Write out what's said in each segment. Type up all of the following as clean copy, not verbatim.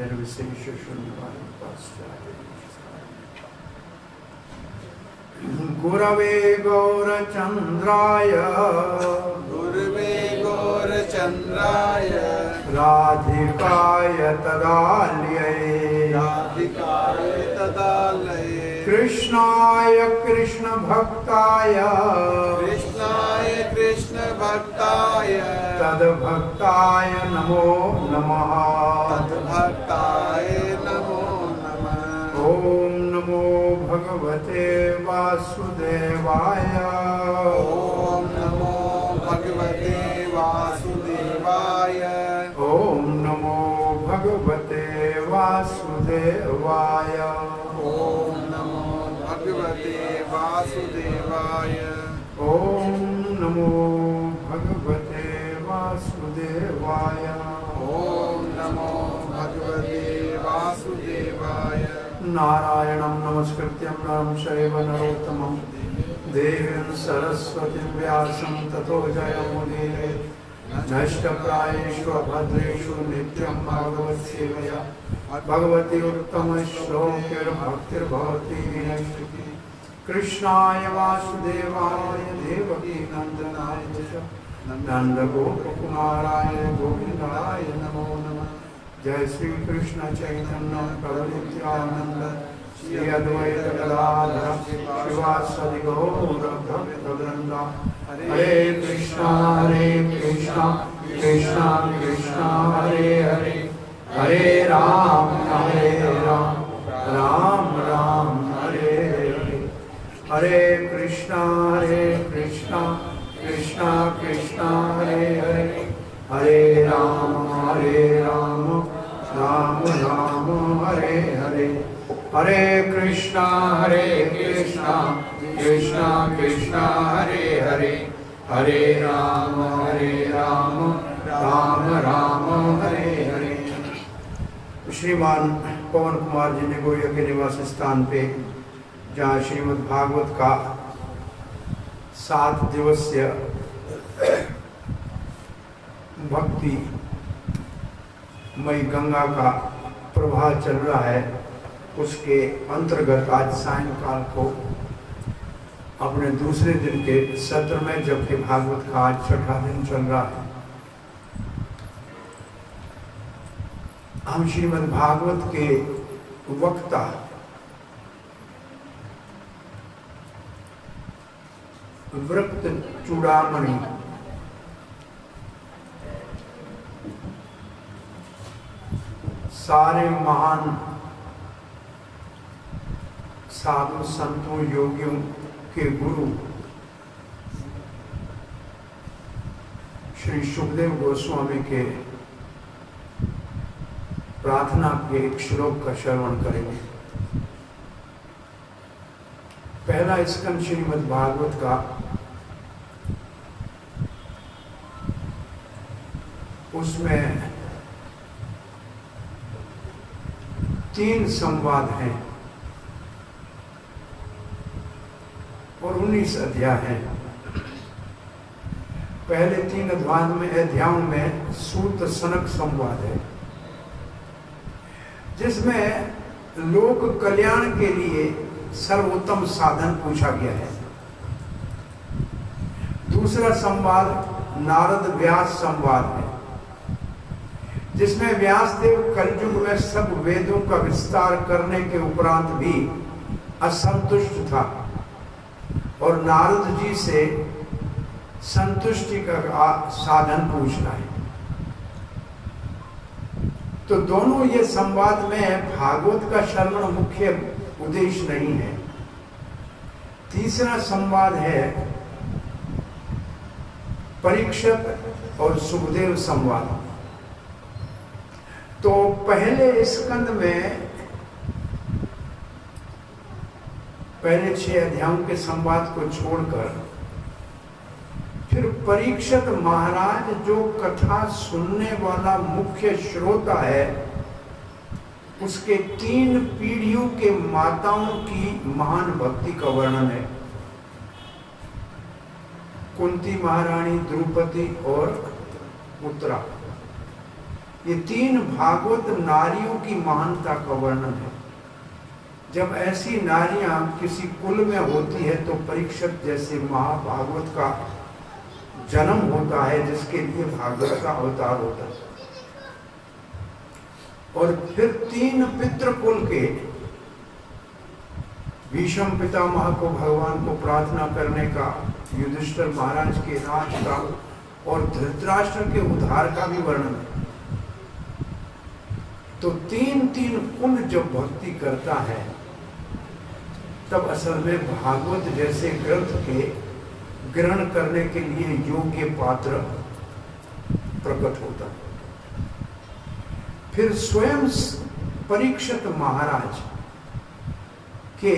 निर्विशेष शून्यवाद गुरवे गौरचंद्राय गुरवे गौरचंद्राय राधिकाय तदालये कृष्णाय कृष्ण भक्ताय तद्भक्ताय नमो नमः ओम नमो भगवते वासुदेवाय ओम नमो भगवते वासुदेवाय ओम नमो भगवते वासुदेवाय ओम नमो भगवते वासुदेवाय ओम नमो भगवते वासुदेवाय ओम नमो भगवते वासुदेवाय नारायणं नमस्कृत्यं नरं चैव नरोत्तमं देवीं सरस्वतीं व्यासं ततो जयमुदीरये नष्टप्रायेषु अभद्रेषु नित्यं भागवतसेवया भगवती उत्तमश्लोकैर्भक्तिर्भवति विनश्यति कृष्णाय वासुदेवाय देवकी नन्दनाय च नन्दगोपकुमाराय गोविन्दाय नमो नमः जय श्री कृष्ण चैतन्य प्रभु नित्यानंद श्री अद्वैत गदाधर शिवासादि गौर भक्तवृंद हरे कृष्णा कृष्णा कृष्णा हरे हरे हरे राम राम राम हरे हरे हरे कृष्णा कृष्णा कृष्णा हरे हरे हरे राम राम राम हरे हरे हरे कृष्णा कृष्णा कृष्णा हरे हरे हरे राम राम राम हरे हरे। श्रीमान पवन कुमार जी ने गोया के निवास स्थान पे जहाँ श्रीमद् भागवत का 7 दिवसीय भक्ति मई गंगा का प्रवाह चल रहा है, उसके अंतर्गत आज सायंकाल को अपने दूसरे दिन के सत्र में, जबकि भागवत का आज 6ठा दिन चल रहा है, हम श्रीमद् भागवत के वक्ता वृत्त चूड़ामणि सारे महान साधु संतों योगियों के गुरु श्री सुखदेव गोस्वामी के प्रार्थना के एक श्लोक का श्रवण करेंगे। पहला स्कंद श्रीमद् भागवत का उसमें 3 संवाद हैं और 19 अध्याय हैं। पहले 3 अध्यायों में सूत सनक संवाद है, जिसमें लोक कल्याण के लिए सर्वोत्तम साधन पूछा गया है। दूसरा संवाद नारद व्यास संवाद है, जिसमें व्यासदेव कलयुग में सब वेदों का विस्तार करने के उपरांत भी असंतुष्ट था और नारद जी से संतुष्टि का साधन पूछना है। तो दोनों ये संवाद में भागवत का श्रवण मुख्य उद्देश्य नहीं है। तीसरा संवाद है परीक्षित और सुखदेव संवाद। तो पहले स्कंद में पहले 6 अध्यायों के संवाद को छोड़कर फिर परीक्षित महाराज जो कथा सुनने वाला मुख्य श्रोता है, उसके 3 पीढ़ियों के माताओं की महान भक्ति का वर्णन है। कुंती महारानी, द्रौपदी और उत्तरा। ये 3 भागवत नारियों की महानता का वर्णन है। जब ऐसी नारियां किसी कुल में होती है तो परीक्षित जैसे महाभागवत का जन्म होता है, जिसके लिए भागवत का अवतार होता है। और फिर 3 पितृकुल के भीष्म पितामह को भगवान को प्रार्थना करने का, युधिष्ठिर महाराज के राज का और धृतराष्ट्र के उद्धार का भी वर्णन है। तो 3 कुल जब भक्ति करता है तब असल में भागवत जैसे ग्रंथ के ग्रहण करने के लिए योग्य पात्र प्रकट होता है। फिर स्वयं परीक्षित महाराज के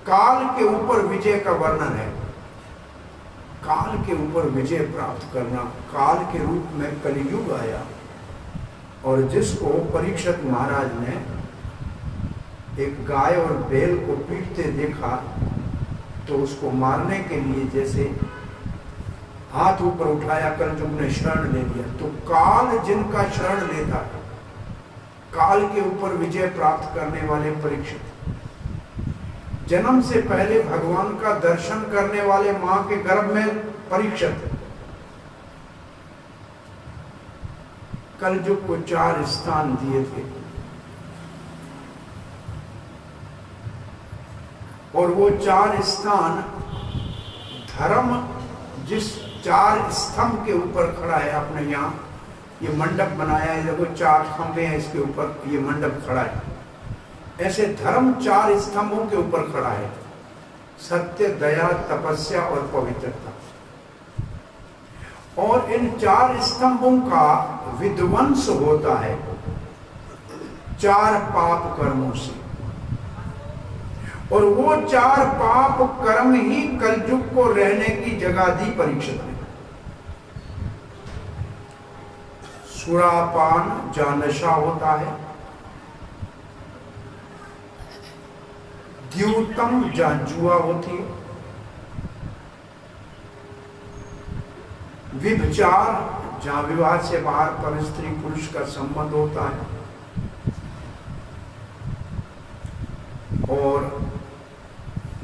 काल के ऊपर विजय का वर्णन है। काल के ऊपर विजय प्राप्त करना, काल के रूप में कलियुग आया और जिसको परीक्षित महाराज ने एक गाय और बैल को पीटते देखा तो उसको मारने के लिए जैसे हाथ ऊपर उठाया, कलयुग ने शरण ले लिया। तो काल जिनका शरण लेता है, काल के ऊपर विजय प्राप्त करने वाले परीक्षित, जन्म से पहले भगवान का दर्शन करने वाले मां के गर्भ में परीक्षित, कलयुग को 4 स्थान दिए थे और वो 4 स्थान धर्म जिस 4 स्तंभ के ऊपर खड़ा है, आपने यहाँ ये मंडप बनाया है, देखो 4 खंभे हैं इसके ऊपर, ये मंडप खड़ा है। ऐसे धर्म 4 स्तंभों के ऊपर खड़ा है, सत्य, दया, तपस्या और पवित्रता। और इन 4 स्तंभों का विध्वंस होता है 4 पाप कर्मों से, और वो 4 पाप कर्म ही कलयुग को रहने की जगह दी परीक्षित ने। सुरापान जहां नशा होता है, द्यूतम जहां जुआ होती है, विभचार जहां विवाह से बाहर पर स्त्री पुरुष का संबंध होता है, और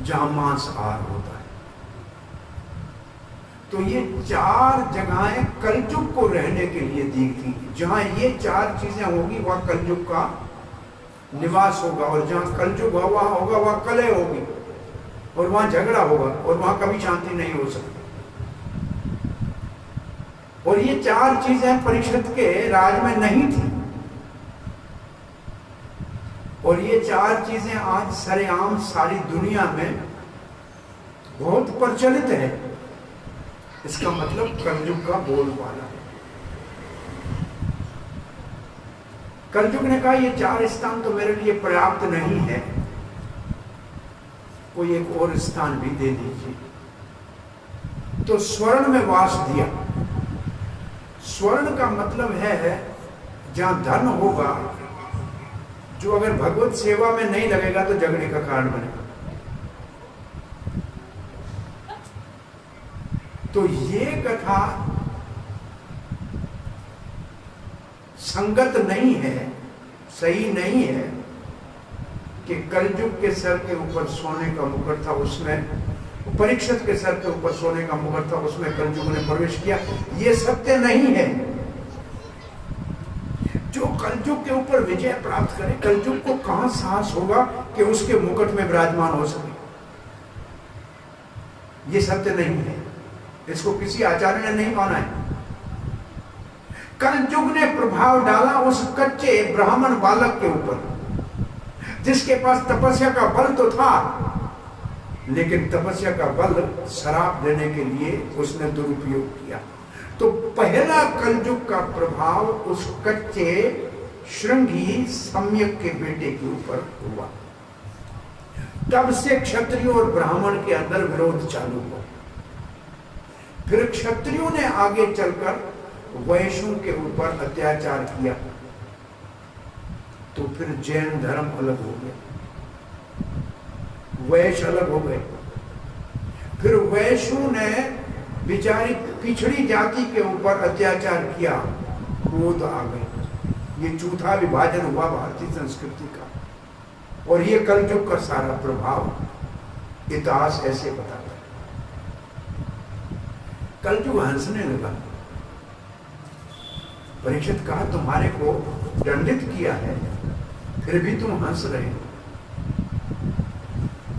जहां मांसाहार होता है। तो ये 4 जगहें कलयुग को रहने के लिए दी थी। जहां ये 4 चीजें होगी वहां कलयुग का निवास होगा, और जहां कलयुग वहां होगा वहां कलह होगी और वहां झगड़ा होगा और वहां कभी शांति नहीं हो सकती। और ये 4 चीजें परीक्षित के राज में नहीं थी, और ये 4 चीजें आज सरेआम सारी दुनिया में बहुत प्रचलित है। इसका मतलब कलयुग का बोलबाला है। कलयुग ने कहा ये 4 स्थान तो मेरे लिए पर्याप्त नहीं है, कोई एक और स्थान भी दे दीजिए। तो स्वर्ण में वास दिया। स्वर्ण का मतलब है जहां धन होगा, जो अगर भगवत सेवा में नहीं लगेगा तो झगड़े का कारण बनेगा। तो ये कथा संगत नहीं है, सही नहीं है कि कलयुग के सर के ऊपर सोने का मुकुट था, उसमें परीक्षित के सर के ऊपर सोने का मुकुट था, उसमें कलयुग ने प्रवेश किया। ये सत्य नहीं है। जो कलयुग के ऊपर विजय प्राप्त करे, कलयुग को कहां साहस होगा कि उसके मुकुट में विराजमान हो सके। ये सत्य नहीं है, इसको किसी आचार्य ने नहीं माना है। कलयुग ने प्रभाव डाला उस कच्चे ब्राह्मण बालक के ऊपर, जिसके पास तपस्या का बल तो था, लेकिन तपस्या का बल शराब देने के लिए उसने दुरुपयोग किया। तो पहला कलयुग का प्रभाव उस कच्चे श्रृंगी सम्यक के बेटे के ऊपर हुआ। तब से क्षत्रियों और ब्राह्मण के अंदर विरोध चालू हुआ। फिर क्षत्रियों ने आगे चलकर वैश्यों के ऊपर अत्याचार किया, तो फिर जैन धर्म अलग हो गया, वैश्य अलग हो गए। फिर वैश्यों ने बेचारी पिछड़ी जाति के ऊपर अत्याचार किया, क्रोध आ गए। ये चौथा विभाजन हुआ भारतीय संस्कृति का। और ये कलयुग का सारा प्रभाव इतिहास ऐसे बताता है। कलयुग हंसने लगा। परीक्षित कहा तुम्हारे को दंडित किया है फिर भी तुम हंस रहे हो।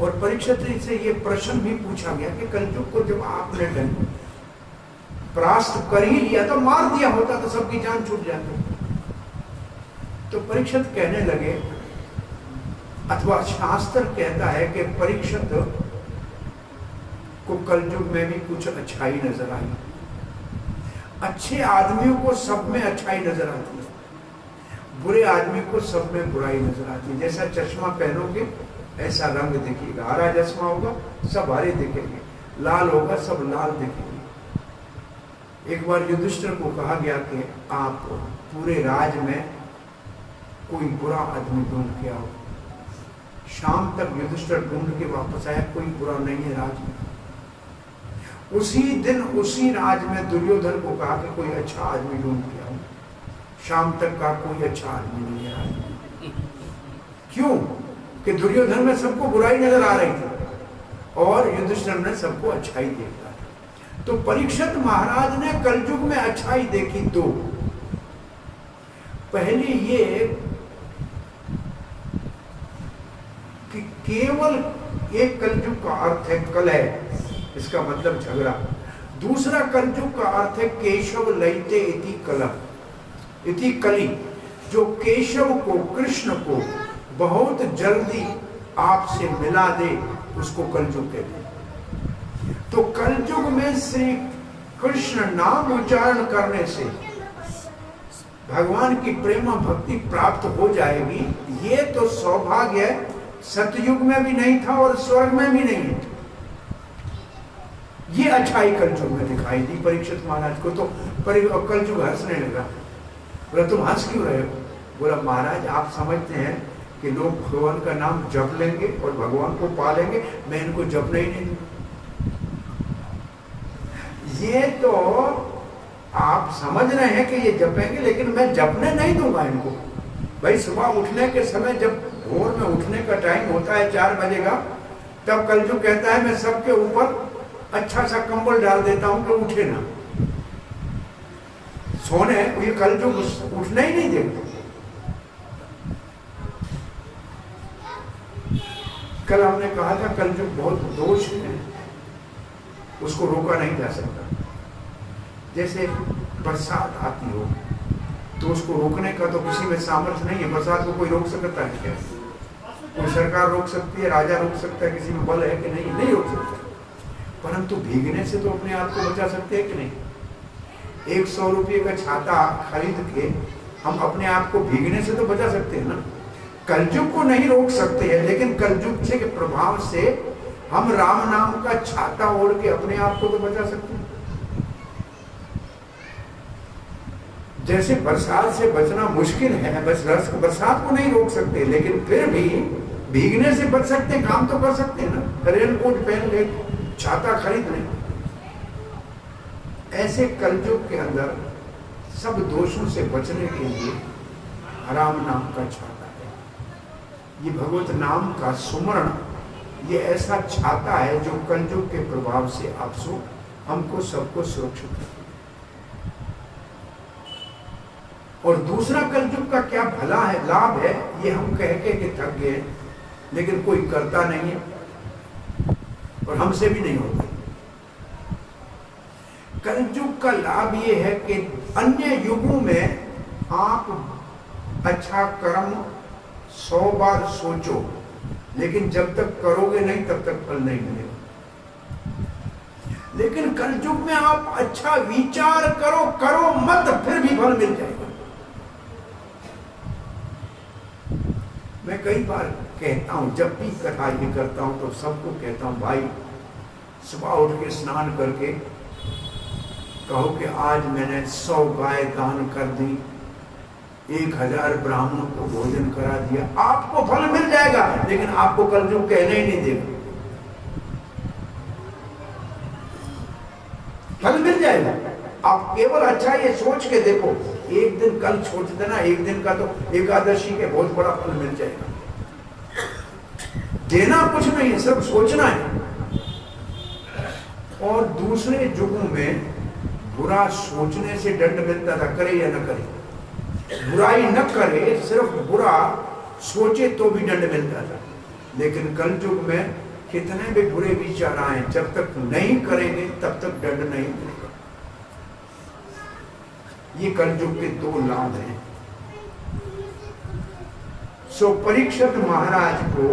और परीक्षित से ये प्रश्न भी पूछा गया कि कलयुग को जब आपने दंड परास्त कर ही लिया तो मार दिया होता तो सबकी जान छूट जाती। तो परीक्षित कहने लगे, अथवा शास्त्र कहता है कि परीक्षित को कलयुग में भी कुछ अच्छाई नजर आई। अच्छे आदमियों को सब में अच्छाई नजर आती है, बुरे आदमी को सब में बुराई नजर आती है। जैसा चश्मा पहनोगे ऐसा रंग दिखेगा, हरा चश्मा होगा सब हरे दिखेंगे, लाल होगा सब लाल दिखेंगे। एक बार युधिष्ठिर को कहा गया कि आप पूरे राज में कोई बुरा आदमी ढूंढ के आओ। शाम तक युधिष्ठिर ढूंढ के वापस आया, कोई बुरा नहीं है राज में। उसी दिन उसी राज में दुर्योधन को कहा कि कोई अच्छा आदमी ढूंढ के आओ। शाम तक का कोई अच्छा आदमी नहीं है राज में। क्यों? कि दुर्योधन में सबको बुराई नजर आ रही थी और युधिष्ठिर ने सबको अच्छाई देखा। तो परीक्षित महाराज ने कलयुग में अच्छाई देखी दो। पहली ये कि केवल एक कलयुग का अर्थ है कलह, इसका मतलब झगड़ा। दूसरा कलयुग का अर्थ है केशव लयते इति कलह इति कली, जो केशव को कृष्ण को बहुत जल्दी आपसे मिला दे उसको कलयुग कहते हैं। तो कलयुग में श्री कृष्ण नाम उच्चारण करने से भगवान की प्रेम भक्ति प्राप्त हो जाएगी। ये तो सौभाग्य सतयुग में भी नहीं था और स्वर्ग में भी नहीं है। ये अच्छाई कलयुग में दिखाई दी परीक्षित महाराज को। तो कलयुग हंसने लगा। बोला तुम हंस क्यों रहे हो? बोला महाराज आप समझते हैं कि लोग भगवान का नाम जप लेंगे और भगवान को पा लेंगे, मैं इनको जपने ही नहीं दूंगा। ये तो आप समझ रहे हैं कि ये जपेंगे, लेकिन मैं जपने नहीं दूंगा इनको। भाई सुबह उठने के समय जब भोर में उठने का टाइम होता है 4 बजे का, तब कलयुग कहता है मैं सबके ऊपर अच्छा सा कंबल डाल देता हूं कि उठे ना सोने। ये कलयुग उठने ही नहीं देता। कल हमने कहा था कलयुग बहुत दोष है, उसको रोका नहीं जा सकता। जैसे बरसात आती हो तो उसको रोकने का तो किसी में सामर्थ्य नहीं है। बरसात को कोई रोक सकता है क्या? कोई सरकार रोक सकती है, राजा रोक सकता है, किसी में बल है कि नहीं? नहीं रोक सकता। परंतु भीगने से तो अपने आप को बचा सकते हैं कि नहीं? 100 रुपये का छाता खरीद के हम अपने आप को भीगने से तो बचा सकते हैं ना। कलयुग को नहीं रोक सकते हैं, लेकिन कलयुग के प्रभाव से हम राम नाम का छाता ओढ़ के अपने आप को तो बचा सकते हैं। जैसे बरसात से बचना मुश्किल है, बरसात को नहीं रोक सकते, लेकिन फिर भी भीगने से बच सकते हैं, काम तो कर सकते हैं ना। रेनकोट पहन ले, छाता खरीद ले। ऐसे कलयुग के अंदर सब दोषों से बचने के लिए राम नाम का छाता है। ये भगवत नाम का सुमरण, ये ऐसा छाता है जो कलयुग के प्रभाव से आपको हमको सबको सुरक्षित रखे। और दूसरा कलयुग का क्या भला है, लाभ है, ये हम कह के थक गए, लेकिन कोई करता नहीं है और हमसे भी नहीं होता। कलयुग का लाभ ये है कि अन्य युगों में आप अच्छा कर्म 100 बार सोचो, लेकिन जब तक करोगे नहीं तब तक फल नहीं मिलेगा। लेकिन कलयुग में आप अच्छा विचार करो मत, फिर भी फल मिल जाएगा। मैं कई बार कहता हूं, जब भी कथा ये करता हूं तो सबको कहता हूं, भाई सुबह उठ के स्नान करके कहो कि आज मैंने 100 गाय दान कर दी, 1000 ब्राह्मणों को भोजन करा दिया, आपको फल मिल जाएगा। लेकिन आपको कलयुग कहने ही नहीं देगा, फल मिल जाएगा। आप केवल अच्छा ये सोच के देखो, एक दिन कल छोड़ देना, एक दिन का तो एकादशी के बहुत बड़ा फल मिल जाएगा। देना कुछ नहीं है, सिर्फ सोचना है। और दूसरे युगों में बुरा सोचने से दंड मिलता था, करे या न करे। बुराई न करे, सिर्फ बुरा सोचे तो भी दंड मिलता था। लेकिन कल युग में कितने भी बुरे विचार आए, जब तक नहीं करेंगे तब तक दंड नहीं मिलेगा। ये कल युग के दो लाभ हैं। सो परीक्षित महाराज को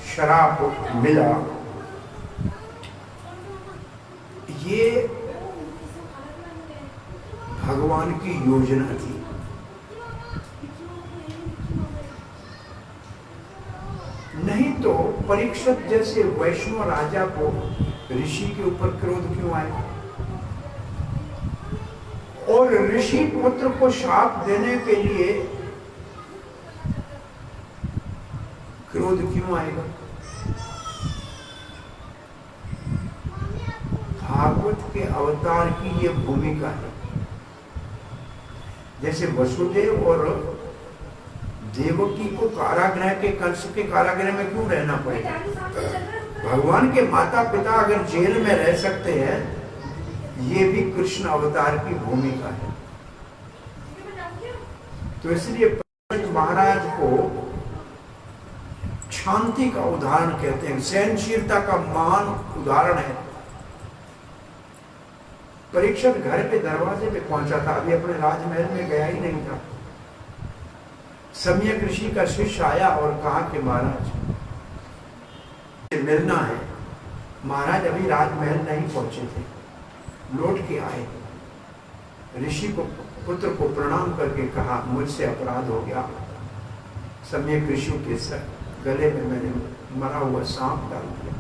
शराप मिला। ये भगवान की योजना थी। नहीं तो परीक्षित जैसे वैष्णव राजा को ऋषि के ऊपर क्रोध क्यों आया? और ऋषि पुत्र को शाप देने के लिए क्रोध क्यों आएगा? भागवत के अवतार की ये भूमिका है। जैसे वसुदेव और देवकी को कारागृह के, कंस के कारागृह में क्यों रहना पड़ेगा? भगवान के माता पिता अगर जेल में रह सकते हैं, ये भी कृष्ण अवतार की भूमिका है। तो इसलिए परीक्षित महाराज को शांति का उदाहरण कहते हैं, सहनशीलता का महान उदाहरण है। परीक्षित घर पे दरवाजे पे पहुंचा था, अभी अपने राजमहल में गया ही नहीं था। सम्यक ऋषि का शिष्य आया और कहा कि महाराज मिलना है। महाराज अभी राजमहल नहीं पहुंचे थे, लौट के आए। ऋषि को पुत्र को प्रणाम करके कहा, मुझसे अपराध हो गया। सम्यक ऋषि के सर गले में मैंने मरा हुआ सांप डाल दिया।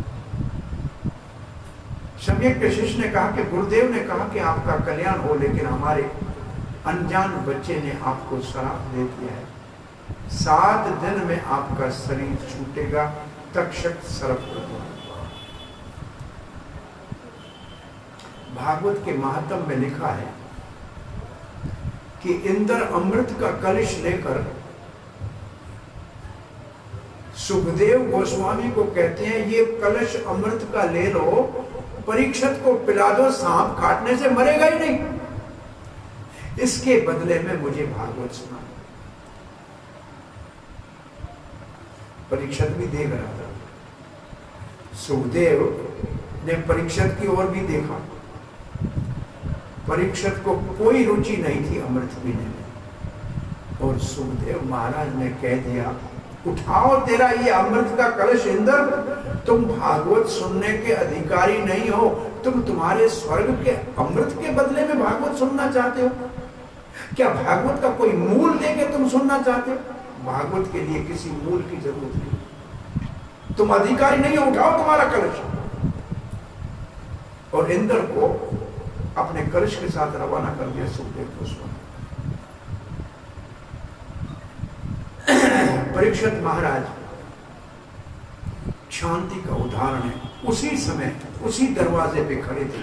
सम्यक के शिष्य ने कहा कि गुरुदेव ने कहा कि आपका कल्याण हो, लेकिन हमारे अनजान बच्चे ने आपको श्राप दे दिया है। 7 दिन में आपका शरीर छूटेगा, तक्षक सर्प को। भागवत के महात्म में लिखा है कि इंद्र अमृत का कलश लेकर सुखदेव गोस्वामी को कहते हैं, ये कलश अमृत का ले लो, परीक्षित को पिला दो, सांप काटने से मरेगा ही नहीं। इसके बदले में मुझे भागवत सुना। परीक्षित भी देख रहा था। सुखदेव ने परीक्षित की ओर भी देखा। परीक्षित को कोई रुचि नहीं थी अमृत पीने में। और सुखदेव महाराज ने कह दिया, उठाओ तेरा ये अमृत का कलश इंद्र, तुम भागवत सुनने के अधिकारी नहीं हो। तुम्हारे स्वर्ग के अमृत के बदले में भागवत सुनना चाहते हो? क्या भागवत का कोई मूल देके तुम सुनना चाहते हो? भागवत के लिए किसी मूल की जरूरत नहीं। तुम अधिकारी नहीं हो, उठाओ तुम्हारा कलश। और इंद्र को अपने कलश के साथ रवाना कर दिया सुखदेव गोस्वामी। परीक्षित महाराज शांति का उदाहरण है। उसी समय उसी दरवाजे पे खड़े थे।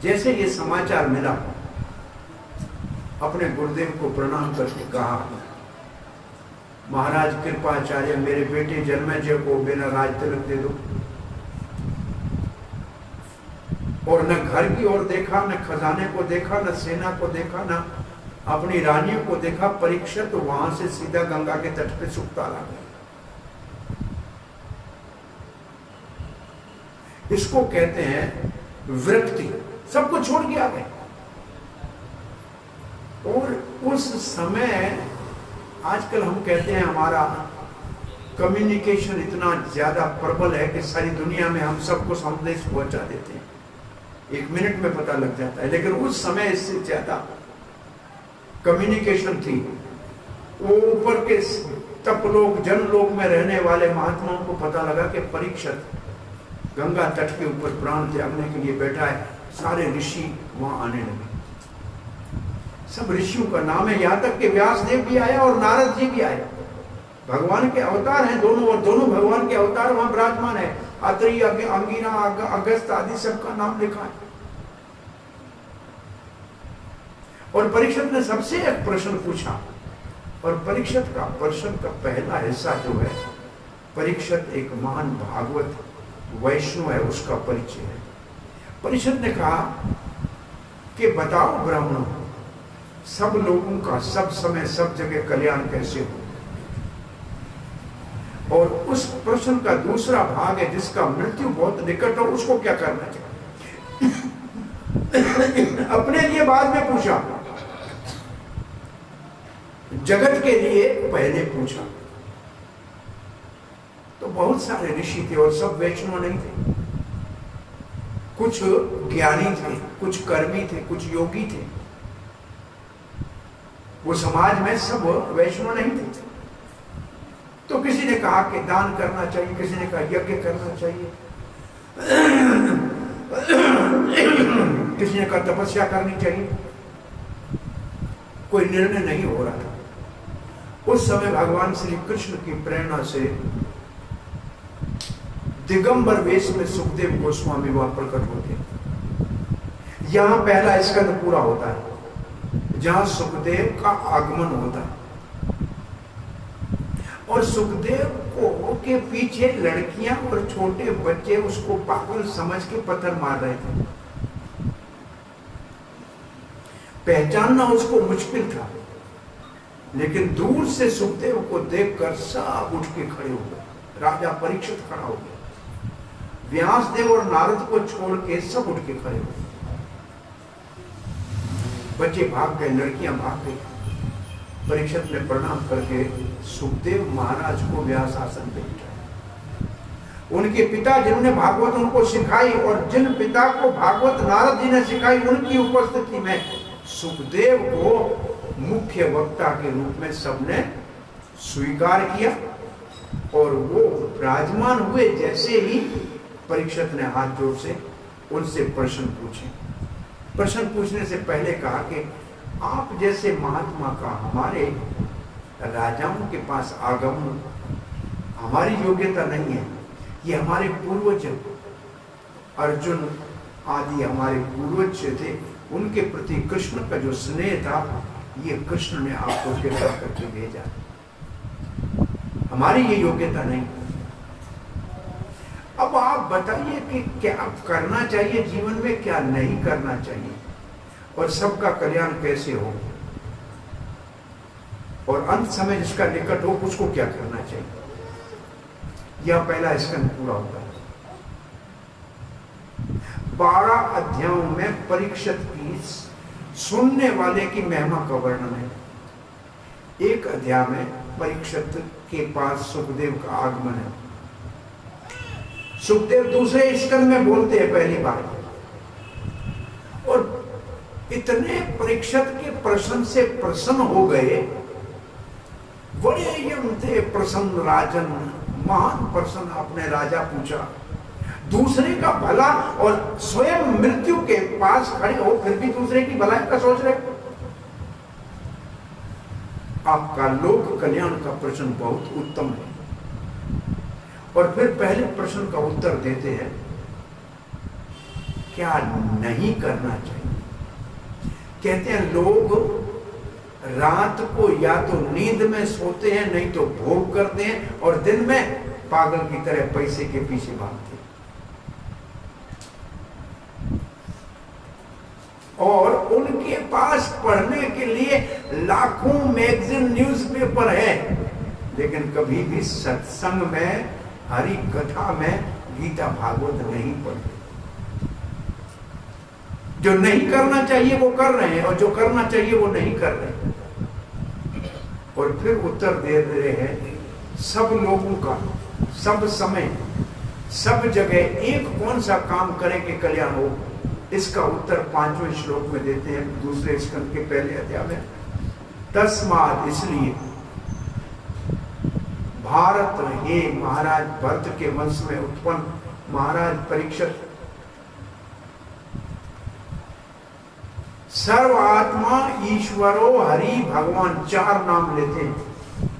जैसे ये समाचार मिला, अपने गुरुदेव को प्रणाम करके कहा, महाराज कृपाचार्य, मेरे बेटे जन्मेजय को मेरा राज तिलक दे दो। और न घर की ओर देखा, न खजाने को देखा, न सेना को देखा, न अपनी रानियों को देखा। परीक्षित तो वहां से सीधा गंगा के तट पे सुखता रहा। इसको कहते हैं वृत्ति। सब कुछ छोड़ के आ गए। और उस समय, आजकल हम कहते हैं हमारा कम्युनिकेशन इतना ज्यादा प्रबल है कि सारी दुनिया में हम सबको संदेश पहुंचा देते हैं, 1 मिनट में पता लग जाता है। लेकिन उस समय इससे ज्यादा कम्युनिकेशन थी। वो ऊपर के तपलोक जनलोक में रहने वाले महात्माओं को पता लगा कि परीक्षित गंगा तट के ऊपर प्राण त्यागने के लिए बैठा है। सारे ऋषि वहां आने लगे। सब ऋषियों का नाम है, यहां तक कि व्यासदेव भी आया और नारद जी भी आए। भगवान के अवतार हैं दोनों, और दोनों भगवान के अवतार वहां विराजमान है। अत्रि, अंगिरा, अगस्त आदि सबका नाम लिखा है। और परीक्षित ने सबसे एक प्रश्न पूछा, और परीक्षित का प्रश्न का पहला हिस्सा जो है, परीक्षित एक महान भागवत वैष्णव है, उसका परिचय है। परीक्षित ने कहा कि बताओ ब्राह्मणों, सब लोगों का सब समय सब जगह कल्याण कैसे हो? और उस प्रश्न का दूसरा भाग है, जिसका मृत्यु बहुत निकट हो, उसको क्या करना चाहिए? अपने लिए बाद में पूछा, जगत के लिए पहले पूछा। तो बहुत सारे ऋषि थे और सब वैष्णव नहीं थे। कुछ ज्ञानी थे, कुछ कर्मी थे, कुछ योगी थे। वो समाज में सब वैष्णव नहीं थे। तो किसी ने कहा कि दान करना चाहिए, किसी ने कहा यज्ञ करना चाहिए, किसी ने कहा तपस्या करनी चाहिए। कोई निर्णय नहीं हो रहा था। उस समय भगवान श्री कृष्ण की प्रेरणा से दिगंबर वेश में सुखदेव गोस्वामी वहां प्रकट होते। यहां पहला स्कंद पूरा होता है, जहां सुखदेव का आगमन होता है। और सुखदेव को के पीछे लड़कियां और छोटे बच्चे उसको पागल समझ के पत्थर मार रहे थे। पहचानना उसको मुश्किल था, लेकिन दूर से सुखदेव को देखकर सब उठ के खड़े हो गए। राजा परीक्षित खड़ा हो गया, व्यासदेव और नारद को छोड़ के सब उठ के खड़े हो गए। बच्चे भाग गए, लड़कियां भाग गई। परीक्षित ने प्रणाम करके सुखदेव महाराज को व्यास आसन पे बिठाया। उनके पिता जिन्होंने भागवत उनको सिखाई, और जिन पिता को भागवत नारद जी ने सिखाई, उनकी उपस्थिति में सुखदेव को मुख्य वक्ता के रूप में सबने स्वीकार किया। और वो विराजमान हुए, जैसे ही परीक्षित ने हाथ जोड़ से उनसे प्रश्न पूछे। प्रश्न पूछने से पहले कहा कि आप जैसे महात्मा का हमारे राजाओं के पास आगमन हमारी योग्यता नहीं है। ये हमारे पूर्वज अर्जुन आदि हमारे पूर्वज थे, उनके प्रति कृष्ण का जो स्नेह था, ये कृष्ण ने आपको कृपा करके भेजा। हमारी ये योग्यता नहीं। अब आप बताइए कि क्या करना चाहिए जीवन में, क्या नहीं करना चाहिए, और सबका कल्याण कैसे हो, और अंत समय जिसका निकट हो उसको क्या करना चाहिए। यह पहला स्कंद पूरा होता है। 12 अध्यायों में परीक्षित की सुनने वाले की महिमा का वर्णन है। एक अध्याय में परीक्षित के पास सुखदेव का आगमन है। सुखदेव दूसरे स्कंद में बोलते हैं पहली बार, और इतने परीक्षित के प्रश्न से प्रसन्न हो गए। बड़े यम थे प्रसन्न राजन, महान प्रसन्न। अपने राजा पूछा, दूसरे का भला, और स्वयं मृत्यु के पास खड़े हो फिर भी दूसरे की भलाई का सोच रहे। आपका लोक कल्याण का प्रश्न बहुत उत्तम है। और फिर पहले प्रश्न का उत्तर देते हैं, क्या नहीं करना चाहिए। कहते हैं लोग रात को या तो नींद में सोते हैं, नहीं तो भोग करते हैं, और दिन में पागल की तरह पैसे के पीछे भागते हैं। और उनके पास पढ़ने के लिए लाखों मैगजीन न्यूज़पेपर है, लेकिन कभी भी सत्संग में, हरि कथा में गीता भागवत नहीं पढ़ते। जो नहीं करना चाहिए वो कर रहे हैं, और जो करना चाहिए वो नहीं कर रहे हैं। और फिर उत्तर दे रहे हैं, सब लोगों का सब समय सब जगह एक कौन सा काम करें कि कल्याण हो। इसका उत्तर 5वें श्लोक में देते हैं, दूसरे स्कंद के पहले अध्याय में। तस्मात्, इसलिए, भारत, हे महाराज भरत के वंश में उत्पन्न महाराज परीक्षित, सर्व आत्मा ईश्वरो हरि भगवान, 4 नाम लेते हैं।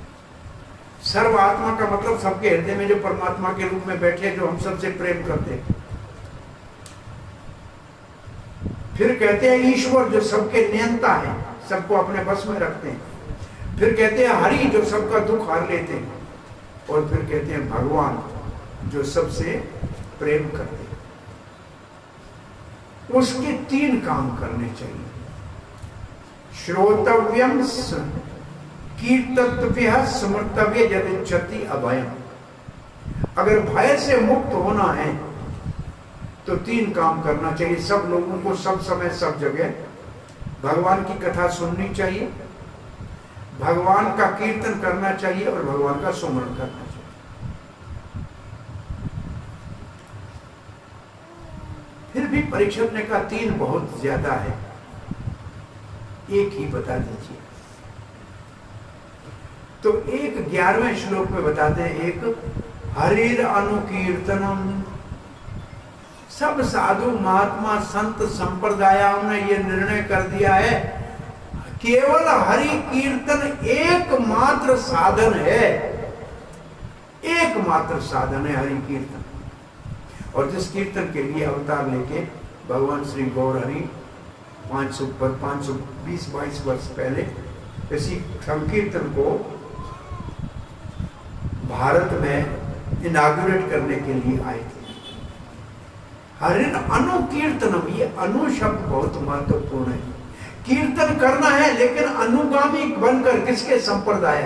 सर्व आत्मा का मतलब सबके हृदय में जो परमात्मा के रूप में बैठे, जो हम सबसे प्रेम करते हैं। फिर कहते हैं ईश्वर जो सबके नियंता है, सबको अपने बस में रखते हैं। फिर कहते हैं हरि जो सबका दुख हर लेते हैं। और फिर कहते हैं भगवान जो सबसे प्रेम करते हैं। उसके 3 काम करने चाहिए। श्रोतव्यम कीर्तव्य स्मर्तव्य यदिच्छति अभयम। अगर भय से मुक्त होना है तो 3 काम करना चाहिए। सब लोगों को सब समय सब जगह भगवान की कथा सुननी चाहिए, भगवान का कीर्तन करना चाहिए और भगवान का सुमरण करना चाहिए। फिर भी परीक्षक ने कहा 3 बहुत ज्यादा है, एक ही बता दीजिए। तो एक 11वें श्लोक में बताते हैं, एक हरिर अनुकीर्तनम। सब साधु महात्मा संत संप्रदायों ने यह निर्णय कर दिया है केवल हरि कीर्तन एकमात्र साधन है, एकमात्र साधन है हरि कीर्तन। और जिस कीर्तन के लिए अवतार लेके भगवान श्री गौर हरि 520-22 वर्ष पहले इसी संकीर्तन को भारत में इनाग्रेट करने के लिए आए थे। हरिन अनुकीर्तनम, ये अनु शब्द बहुत महत्वपूर्ण है। कीर्तन करना है लेकिन अनुगामी बनकर, किसके? संप्रदाय।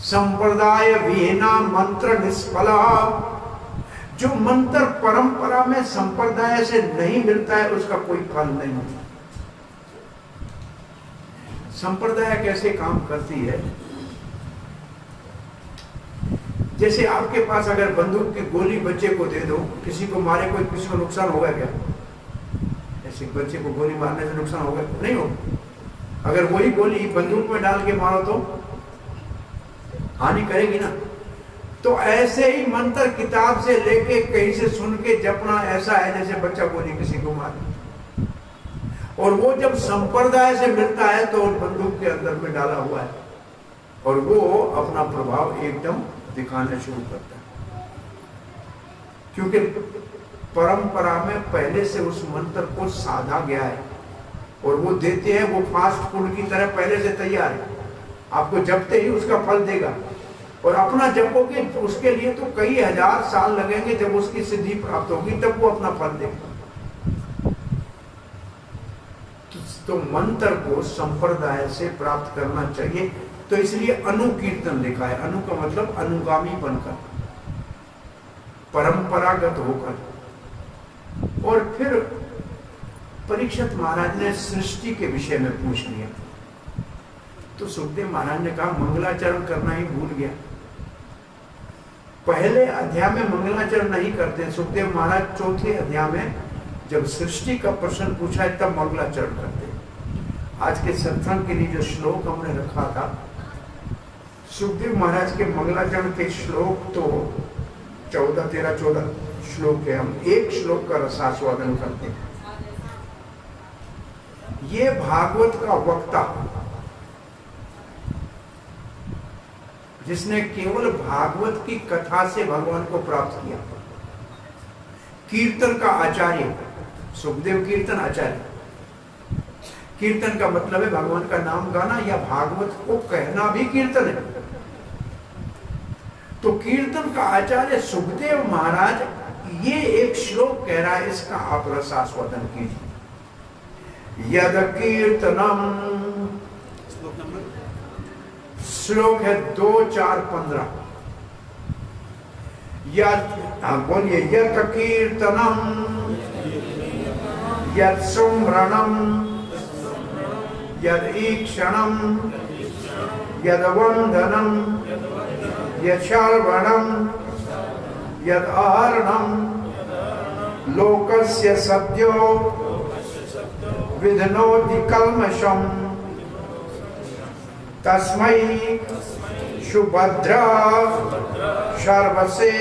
संप्रदाय विहीना मंत्र निष्फला। जो मंत्र परंपरा में संप्रदाय से नहीं मिलता है उसका कोई फल नहीं होता। संप्रदाय कैसे काम करती है? जैसे आपके पास अगर बंदूक की गोली बच्चे को दे दो, किसी को मारे, कोई किसी को नुकसान होगा क्या? ऐसे बच्चे को गोली मारने से नुकसान होगा? नहीं होगा। अगर वही गोली बंदूक में डाल के मारो तो हानि करेगी ना। तो ऐसे ही मंत्र किताब से लेके कहीं से सुन के जपना ऐसा है जैसे बच्चा गोली किसी को मारे। और वो जब संप्रदाय से मिलता है तो बंदूक के अंदर में डाला हुआ है और वो अपना प्रभाव एकदम दिखाना शुरू करता है, क्योंकि परंपरा में पहले से उस मंत्र को साधा गया है और वो देते हैं, वो फास्ट फूड की तरह पहले से तैयार है। आपको जपते ही उसका फल देगा और अपना जपोगे उसके लिए तो कई हजार साल लगेंगे, जब उसकी सिद्धि प्राप्त होगी तब वो अपना फल देगा। तो मंत्र को संप्रदाय से प्राप्त करना चाहिए, तो इसलिए अनुकीर्तन लिखा है। अनु का मतलब अनुगामी बनकर, परंपरागत होकर। और फिर परीक्षित महाराज ने सृष्टि के विषय में पूछ लिया, तो सुखदेव महाराज ने कहा मंगलाचरण करना ही भूल गया। पहले अध्याय में मंगलाचरण नहीं करते। सुखदेव महाराज चौथे अध्याय में जब सृष्टि का प्रश्न पूछा है तब मंगलाचरण करते। आज के सत्संग के लिए जो श्लोक हमने रखा था, सुखदेव महाराज के मंगलाचरण के श्लोक तो 13-14 श्लोक है। हम एक श्लोक का रसास्वादन करते हैं। ये भागवत का वक्ता जिसने केवल भागवत की कथा से भगवान को प्राप्त किया, कीर्तन का आचार्य, सुखदेव कीर्तन आचार्य। कीर्तन का मतलब है भगवान का नाम गाना या भागवत को कहना भी कीर्तन है। तो कीर्तन का आचार्य सुखदेव महाराज ये एक श्लोक कह रहा है, इसका आप रसास्वादन कीजिए। यद कीर्तनम, श्लोक है 2-4-15। बोलिए, यद कीर्तनम यद सुमरणम यद ईक्षणम यद वंदनम यद श्रवणम यद आहरणम लोकस्य सद्यो विधनोति कल्मषम तस्मै सुभद्रा शर्वसे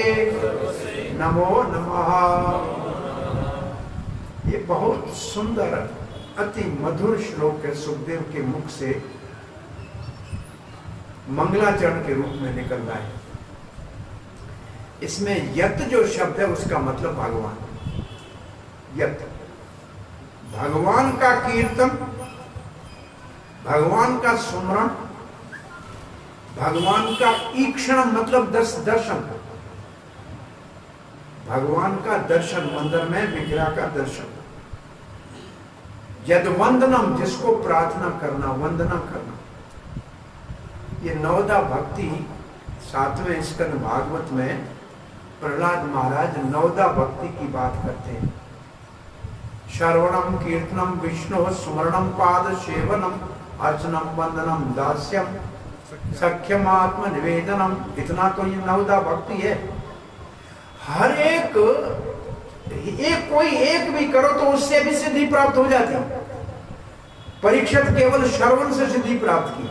नमो नमः। ये बहुत सुंदर अति मधुर श्लोक है, सुखदेव के मुख से मंगलाचरण के रूप में निकल रहा है। इसमें यत जो शब्द है उसका मतलब भगवान। यत भगवान का कीर्तन, भगवान का सुमरण, भगवान का ईक्षण मतलब दर्शन, भगवान का दर्शन, मंदिर में विग्रह का दर्शन, यद वंदनम, जिसको प्रार्थना करना, वंदना करना। ये नवदा भक्ति 7वें स्कंद भागवत में प्रहलाद महाराज नवदा भक्ति की बात करते हैं। श्रवणम कीर्तनम विष्णु स्मरणम पाद सेवनम अर्चनम वंदनम दास्यम सख्यम आत्म निवेदनम, इतना तो ये नवदा भक्ति है। हर एक कोई एक भी करो तो उससे भी सिद्धि प्राप्त हो जाती है। परीक्षित केवल श्रवण से सिद्धि प्राप्त की,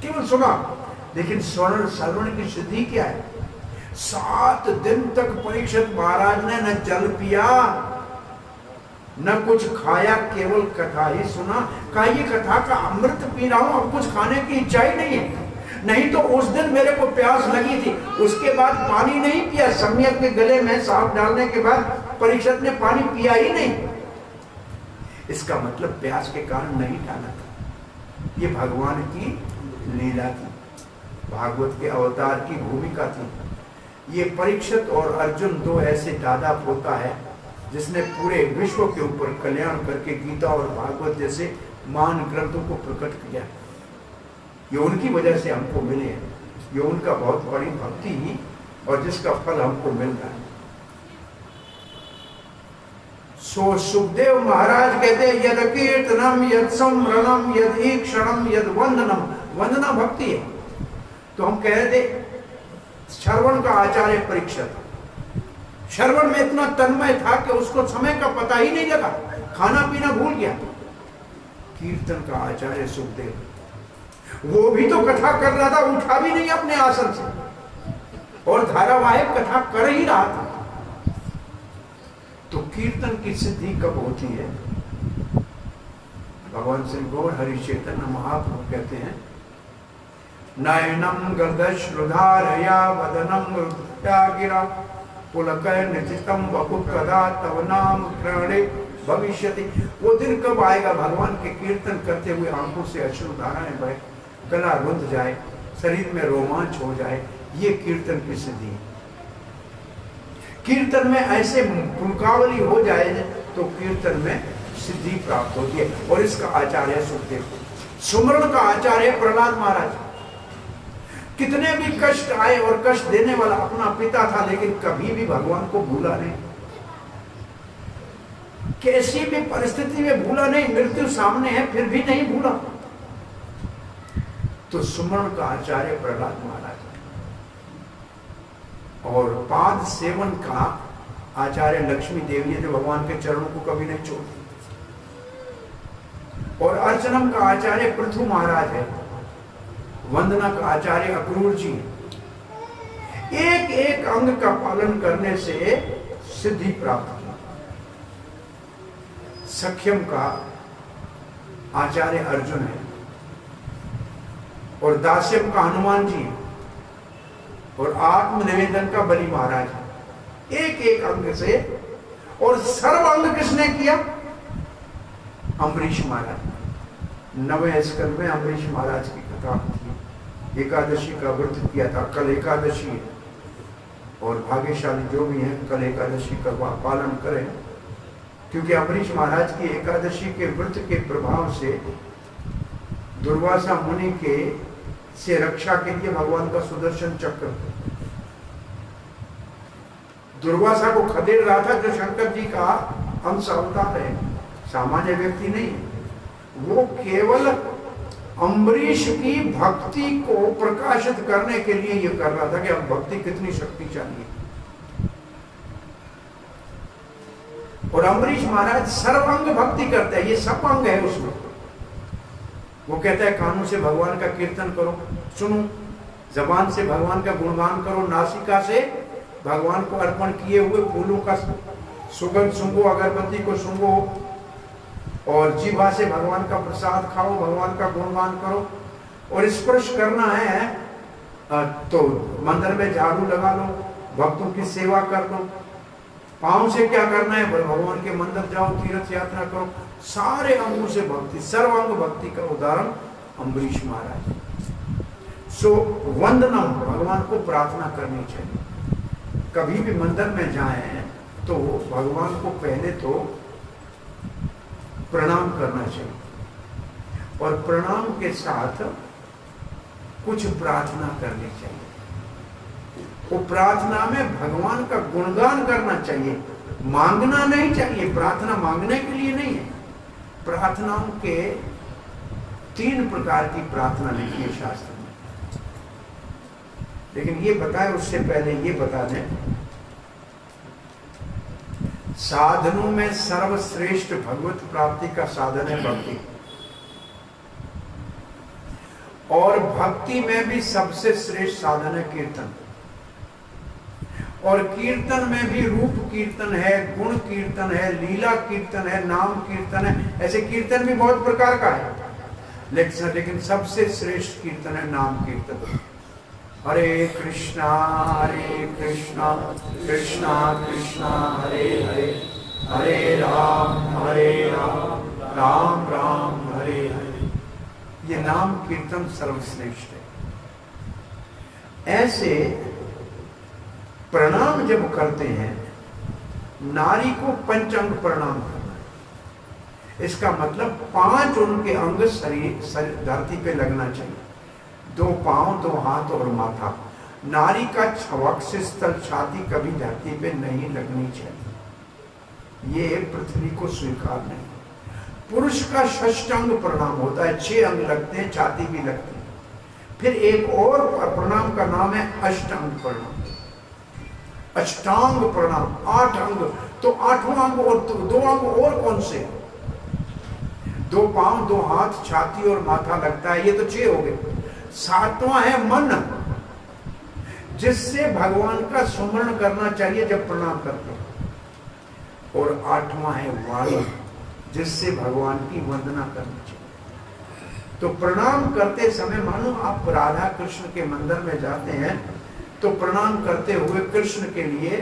केवल सुना, लेकिन श्रवण की सिद्धि क्या है? 7 दिन तक परीक्षित महाराज ने न जल पिया न कुछ खाया, केवल कथा ही सुना। कहा ये कथा का अमृत पी रहा हूं, अब कुछ खाने की इच्छा ही नहीं है। नहीं तो उस दिन मेरे को प्यास लगी थी, उसके बाद पानी नहीं पिया। सम्यक के गले में सांप डालने के बाद परीक्षित ने पानी पिया ही नहीं। इसका मतलब प्यास के कारण नहीं डाला था। ये भगवान की लीला थी, भागवत के अवतार की भूमिका थी। ये परीक्षित और अर्जुन 2 ऐसे दादा पोता है जिसने पूरे विश्व के ऊपर कल्याण करके गीता और भागवत जैसे महान ग्रंथों को प्रकट किया। ये उनकी वजह से हमको मिले हैं, ये उनका बहुत बड़ी भक्ति ही और जिसका फल हमको मिल रहा है। सो सुखदेव महाराज कहते हैं यद कीर्तनम यद स्मरणम यद ईक्षणम यद वंदनम, वंदना भक्ति है। तो हम कह रहे थे श्रवण का आचार्य परीक्षित, श्रवण में इतना तन्मय था कि उसको समय का पता ही नहीं लगा, खाना पीना भूल गया। कीर्तन का आचार्य सुखदेव, वो भी तो कथा कर रहा था, उठा भी नहीं अपने आसन से और धारावाहिक कथा कर ही रहा था। तो कीर्तन की सिद्धि कब होती है? भगवान श्री गौर हरि चैतन्य महाप्रभु कहते हैं नयनम गदश्रुधारया वदनम गिरा पुलकय निचितम वपुत कदा तव नाम ग्रहणे भविष्यति। वो दिन कब आएगा भगवान के कीर्तन करते हुए आंखों से अश्रुधाराएं बहे, गला रुंध जाए, शरीर में रोमांच हो जाए। ये कीर्तन की सिद्धि है। कीर्तन में ऐसे पुलकावली हो जाए तो कीर्तन में सिद्धि प्राप्त होती है। और इसका आचार्य सुखदेव, सुमरण का आचार्य प्रहलाद महाराज। कितने भी कष्ट आए और कष्ट देने वाला अपना पिता था, लेकिन कभी भी भगवान को भूला नहीं, कैसी भी परिस्थिति में भूला नहीं। मृत्यु सामने है फिर भी नहीं भूला। तो सुमरण का आचार्य प्रहलाद महाराज और पाद सेवन का आचार्य लक्ष्मी देवी है, जो भगवान के चरणों को कभी नहीं छोड़ती। और अर्चनम का आचार्य पृथु महाराज है, वंदना का आचार्य अक्रूर जी। एक एक अंग का पालन करने से सिद्धि प्राप्त की। सख्यम का आचार्य अर्जुन है और दास्यम का हनुमान जी है और आत्मनिवेदन का बलि महाराज है। एक एक अंग से। और सर्व अंग किसने किया? अम्बरीश महाराज। 9वें स्कंद में अम्बरीश महाराज की कथा थी। एकादशी का व्रत किया था। कल एकादशी है और भाग्यशाली जो भी हैं कल एकादशी का पालन करें, क्योंकि अम्बरीश महाराज की एकादशी के व्रत के प्रभाव से दुर्वासा मुनि के से रक्षा के लिए भगवान का सुदर्शन चक्र दुर्वासा को खदेड़ रहा था, जो शंकर जी का अंश अवतार है, सामान्य व्यक्ति नहीं है। वो केवल अम्बरीश की भक्ति को प्रकाशित करने के लिए ये कर रहा था कि अब भक्ति कितनी शक्तिशाली है। और अम्बरीश महाराज सर्वांग भक्ति करते हैं, ये सब अंग है उसमें। वो कहता है कानों से भगवान का कीर्तन करो, सुनो, जबान से भगवान का गुणगान करो, नासिका से भगवान को अर्पण किए हुए फूलों का सुगंध सूंघो, अगरबत्ती को सूंघो, और जीवा से भगवान का प्रसाद खाओ, भगवान का गुणगान करो। और स्पर्श करना है तो मंदिर में झाड़ू लगा लो, भक्तों की सेवा कर लो, पांव से क्या करना है? भगवान के मंदिर जाओ, तीर्थ यात्रा करो। सारे अंगों से भक्ति, सर्वांग भक्ति का उदाहरण अम्बरीश महाराज। सो वंदनम, भगवान को प्रार्थना करनी चाहिए। कभी भी मंदिर में जाएं तो भगवान को पहले तो प्रणाम करना चाहिए और प्रणाम के साथ कुछ प्रार्थना करनी चाहिए। वो प्रार्थना में भगवान का गुणगान करना चाहिए, मांगना नहीं चाहिए। प्रार्थना मांगने के लिए नहीं है। प्रार्थनाओं के 3 प्रकार की प्रार्थना लिखी है शास्त्र में, लेकिन ये बताए उससे पहले ये बता दें, साधनों में सर्वश्रेष्ठ भगवत प्राप्ति का साधन है भक्ति, और भक्ति में भी सबसे श्रेष्ठ साधन है कीर्तन। और कीर्तन में भी रूप कीर्तन है, गुण कीर्तन है, लीला कीर्तन है, नाम कीर्तन है। ऐसे कीर्तन भी बहुत प्रकार का है, लेकिन सबसे श्रेष्ठ कीर्तन है नाम कीर्तन। हरे कृष्णा कृष्णा कृष्णा हरे हरे, हरे राम राम राम हरे हरे। ये नाम कीर्तन सर्वश्रेष्ठ है। ऐसे प्रणाम जब करते हैं, नारी को पंचांग प्रणाम करना है। इसका मतलब 5 उनके अंग शरीर धरती पे लगना चाहिए। 2 पांव, 2 हाथ और माथा। नारी का वक्षस्थल, छाती कभी धरती पे नहीं लगनी चाहिए। ये पृथ्वी को स्वीकार नहीं। पुरुष का षष्टांग प्रणाम होता है, 6 अंग लगते हैं, छाती भी लगती है। फिर एक और प्रणाम का नाम है अष्टांग प्रणाम। अष्टांग प्रणाम 8 अंग, तो 8वां अंग और 2 अंग और कौन से? 2 पांव, 2 हाथ, छाती और माथा लगता है, ये तो 6 हो गए। 7वां है मन, जिससे भगवान का सुमरण करना चाहिए जब प्रणाम करते हैं। और 8वां है वाणी, जिससे भगवान की वंदना करनी चाहिए। तो प्रणाम करते समय, मानो आप राधा कृष्ण के मंदिर में जाते हैं तो प्रणाम करते हुए कृष्ण के लिए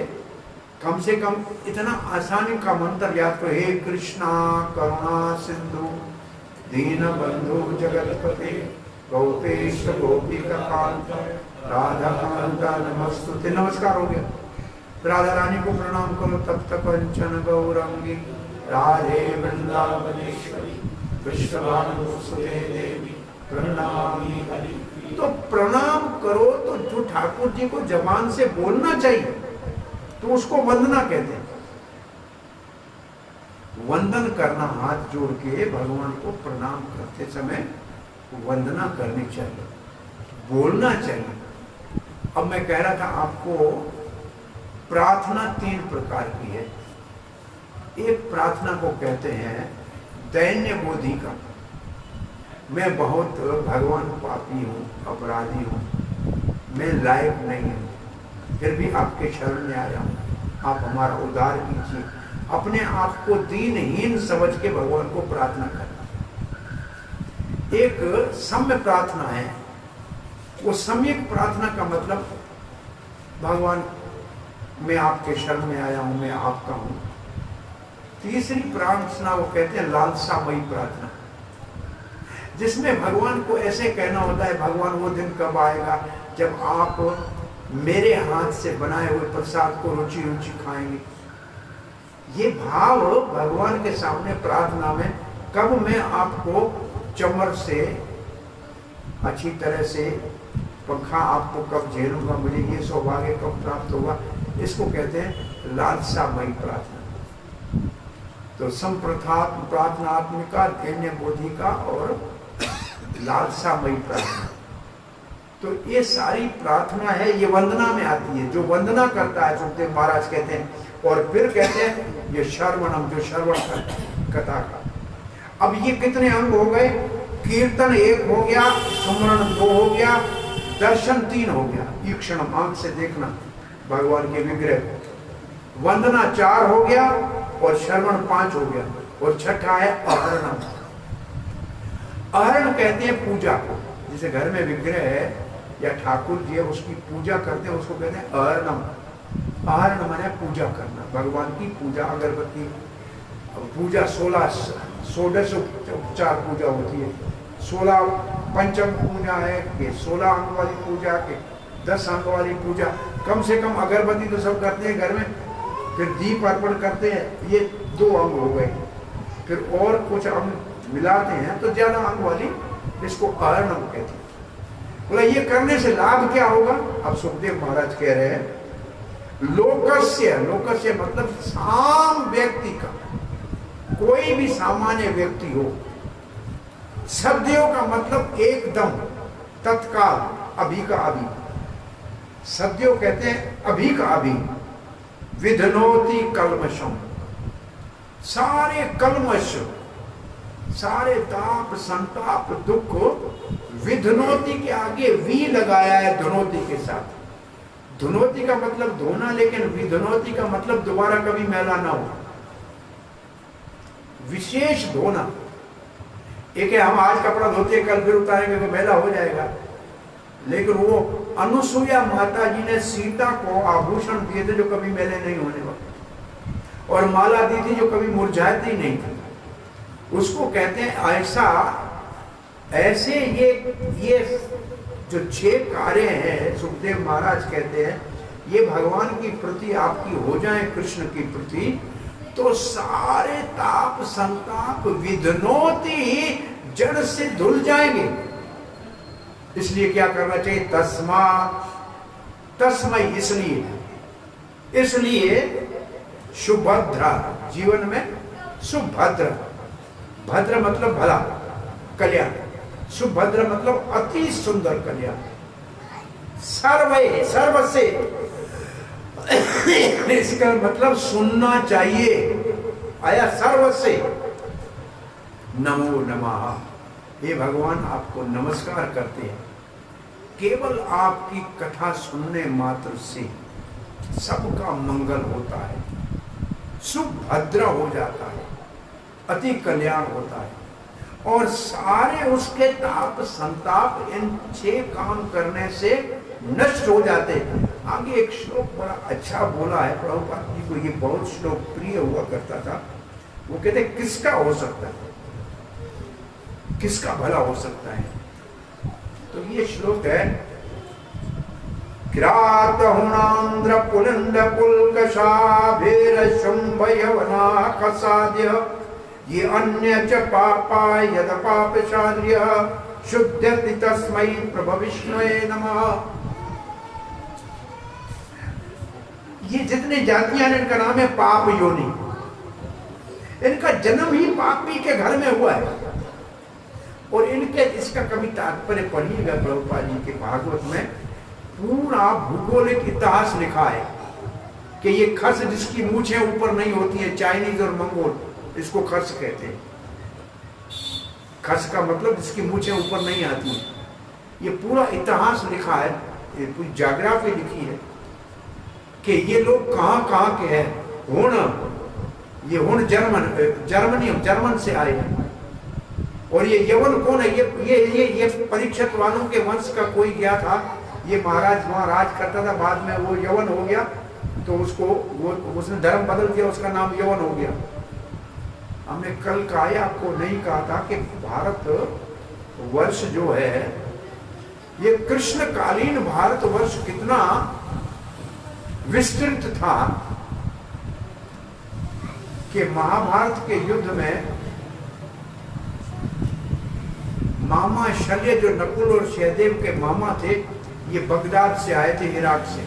कम से कम इतना आसानी का मंत्र याद करो, हे कृष्णा करुणा सिंधु दीन बंधु जगतपते गोपेश गोपिका कांत राधा कांता नमस्तुते। नमस्कार हो गया। राधा रानी को प्रणाम करो। तप्त कंचन गौरंगी राधे वृंदावनेश्वरी विश्वभानुसुते देवी प्रणामी हरि। तो प्रणाम करो तो जो ठाकुर जी को जबान से बोलना चाहिए तो उसको वंदना कहते हैं। वंदन करना, हाथ जोड़ के भगवान को प्रणाम करते समय वंदना करनी चाहिए, बोलना चाहिए। अब मैं कह रहा था आपको, प्रार्थना 3 प्रकार की है। एक प्रार्थना को कहते हैं दैन्य बोधि का, मैं बहुत भगवान पापी हूँ, अपराधी हूँ, मैं लायक नहीं हूँ, फिर भी आपके शरण में आया हूँ, आप हमारा उद्धार कीजिए। अपने आप को दीनहीन समझ के भगवान को प्रार्थना करना। एक सम्य प्रार्थना है। वो सम्यक प्रार्थना का मतलब, भगवान मैं आपके शरण में आया हूँ, मैं आपका हूँ। तीसरी प्रार्थना वो कहते हैं लालसामयी प्रार्थना, जिसमें भगवान को ऐसे कहना होता है, भगवान वो दिन कब आएगा जब आप मेरे हाथ से बनाए हुए प्रसाद को रुचि रुचि खाएंगे। ये भाव भगवान के सामने प्रार्थना में, कब मैं आपको चमर से अच्छी तरह से पंखा आपको कब झेलूंगा, मुझे ये सौभाग्य कब प्राप्त होगा, इसको कहते हैं लालसामयी प्रार्थना। तो संप्रार्थनात्मिका, दैन्य बोधि का और लालसामयी प्रार्थना। तो ये सारी प्रार्थना है, ये वंदना में आती है। जो वंदना करता है, सुखदेव महाराज कहते हैं। और फिर कहते हैं ये श्रवणम, जो श्रवण करता है कथा का। अब ये कितने अंग हो गए? कीर्तन 1 हो गया, सुमरण 2 हो गया, दर्शन 3 हो गया, ईक्षण आंख से देखना भगवान के विग्रह। वंदना 4 हो गया और श्रवण 5 हो गया। और छठा है अहरणम। अहरण कहते हैं पूजा को। जैसे घर में विग्रह है या ठाकुर जी है, उसकी पूजा करते हैं, उसको कहते हैं अहरणम। आहरण माने पूजा करना, भगवान की पूजा, अगरबत्ती पूजा, 16 उपचार पूजा होती है। 16 पंचम पूजा है कि 16 अंग वाली पूजा के 10 अंग वाली पूजा। कम से कम अगरबत्ती तो सब करते हैं घर में, फिर दीप अर्पण करते हैं, ये 2 अंग हो गए। फिर और कुछ अंग मिलाते हैं तो ज्यादा अंग वाली, इसको आहरण कहते हैं। बोला ये करने से लाभ क्या होगा? अब सुखदेव महाराज कह रहे हैं लोकस्य, लोकस्य मतलब साम व्यक्ति का, कोई भी सामान्य व्यक्ति हो। सद्यो का मतलब एकदम, तत्काल, अभी का अभी। सद्यो कहते हैं अभी का अभी। विधनोति कल्मषम, सारे कल्मश, सारे ताप संताप दुख विधनोति के आगे वी लगाया है, धनोति के साथ। धुनोती का मतलब धोना, लेकिन विधनोती का मतलब दोबारा कभी मैला ना हो, विशेष धोना। एक है हम आज कपड़ा धोते कल फिर उतारेंगे तो मैला हो जाएगा, लेकिन वो अनुसुईया माता जी ने सीता को आभूषण दिए थे जो कभी मैले नहीं होने वाले, और माला दी थी जो कभी मुरझाती नहीं थी। उसको कहते हैं ऐसा, ऐसे ये जो 6 कार्य हैं, सुखदेव महाराज कहते हैं ये भगवान की प्रति आपकी हो जाए, कृष्ण की प्रति, तो सारे ताप संताप विधनोती जड़ से धुल जाएंगे। इसलिए क्या करना चाहिए? तस्मै, इसलिए सुभद्रा, जीवन में सुभद्र, भद्र मतलब भला, कल्याण, सुभद्र मतलब अति सुंदर कल्याण। सर्व से इसका मतलब सुनना चाहिए, आया सर्व से। नमो नमः, हे भगवान आपको नमस्कार करते हैं। केवल आपकी कथा सुनने मात्र से सबका मंगल होता है, सुभद्र हो जाता है, अति कल्याण होता है, और सारे उसके ताप संताप इन 6 काम करने से नष्ट हो जाते हैं। आगे एक श्लोक बड़ा अच्छा बोला है प्रभुपाद जी को, ये बहुत श्लोक प्रिय हुआ करता था। वो कहते किसका हो सकता है, किसका भला हो सकता है? तो ये श्लोक है, किरात हुणांद्र पुलिंद पुलकशाभेर शुंभ यवना कसाद्य ये अन्य च पापा यद पाप शाद्य शुद्धति तस्मै प्रभु विष्णुवे नमः। ये जितने जातियां इनका नाम है पाप योनि, इनका जन्म ही पापी के घर में हुआ है। और इनके इसका कभी तात्पर्य पढ़िएगा प्रभुपाद जी के भागवत में, पूरा भूगोलिक इतिहास लिखा है कि ये खस जिसकी मूछें ऊपर नहीं होती है, चाइनीज और मंगोल, इसको खस कहते हैं। खस का मतलब जिसकी मूछें ऊपर नहीं आती है। ये पूरा इतिहास लिखा है, ये पूरी ज्योग्राफी लिखी है कि ये लोग कहाँ के हैं। ये हुण जर्मन से आए हैं। और ये यवन कौन है? ये परीक्षित वालों के वंश का कोई गया था, ये महाराज वहां राज करता था, बाद में वो यवन हो गया, तो उसने धर्म बदल दिया, उसका नाम यवन हो गया। हमने कल कहा, आपको नहीं कहा था कि भारत वर्ष जो है, ये कृष्णकालीन भारत वर्ष कितना विस्तृत था कि महाभारत के युद्ध में मामा शल्य, जो नकुल और सहदेव के मामा थे, ये बगदाद से आए थे, इराक से।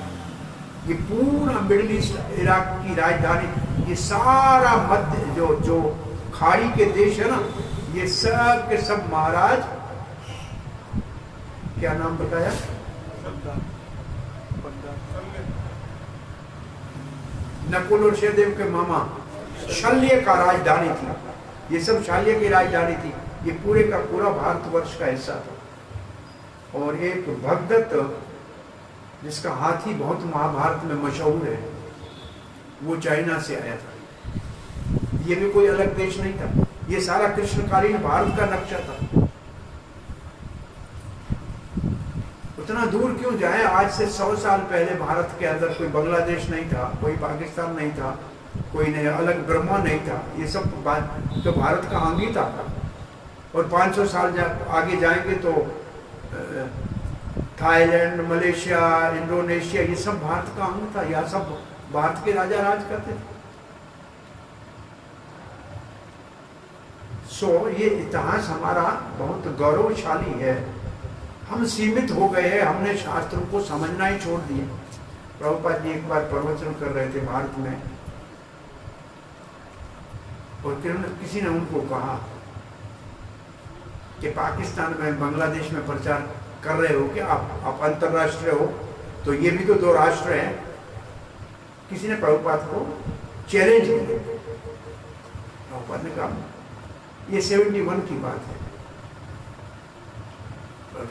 ये पूरा मिडिल ईस्ट, इराक की राजधानी, ये सारा मध्य जो खाड़ी के देश है ना, ये सब के सब महाराज, क्या नाम बताया? नकुल और सहदेव के मामा, शल्य का राजधानी थी। ये सब शल्य की राजधानी थी। ये पूरे का पूरा भारतवर्ष का हिस्सा था। और एक भगदत्त, जिसका हाथी बहुत महाभारत में मशहूर है, वो चाइना से आया था। ये भी कोई अलग देश नहीं था, ये सारा कृष्णकालीन भारत का नक्शा था। इतना दूर क्यों जाए? आज से 100 साल पहले भारत के अंदर कोई बांग्लादेश नहीं था, कोई पाकिस्तान नहीं था, कोई नहीं अलग ब्रह्मा नहीं था। ये सब बात तो भारत का अंग ही था। और 500 साल आगे जाएंगे तो थाईलैंड, मलेशिया, इंडोनेशिया, ये सब भारत का अंग था। यह सब भारत के राजा राज करते थे। ये इतिहास हमारा बहुत गौरवशाली है। हम सीमित हो गए हैं, हमने शास्त्रों को समझना ही छोड़ दिया। प्रभुपाद जी एक बार प्रवचन कर रहे थे भारत में, और किसी ने उनको कहा कि पाकिस्तान में, बांग्लादेश में प्रचार कर रहे हो कि आप अंतरराष्ट्रीय हो, तो ये भी तो 2 राष्ट्र हैं। किसी ने प्रभुपाद को चैलेंज किया। प्रभुपाद ने कहा ये 71 की बात है,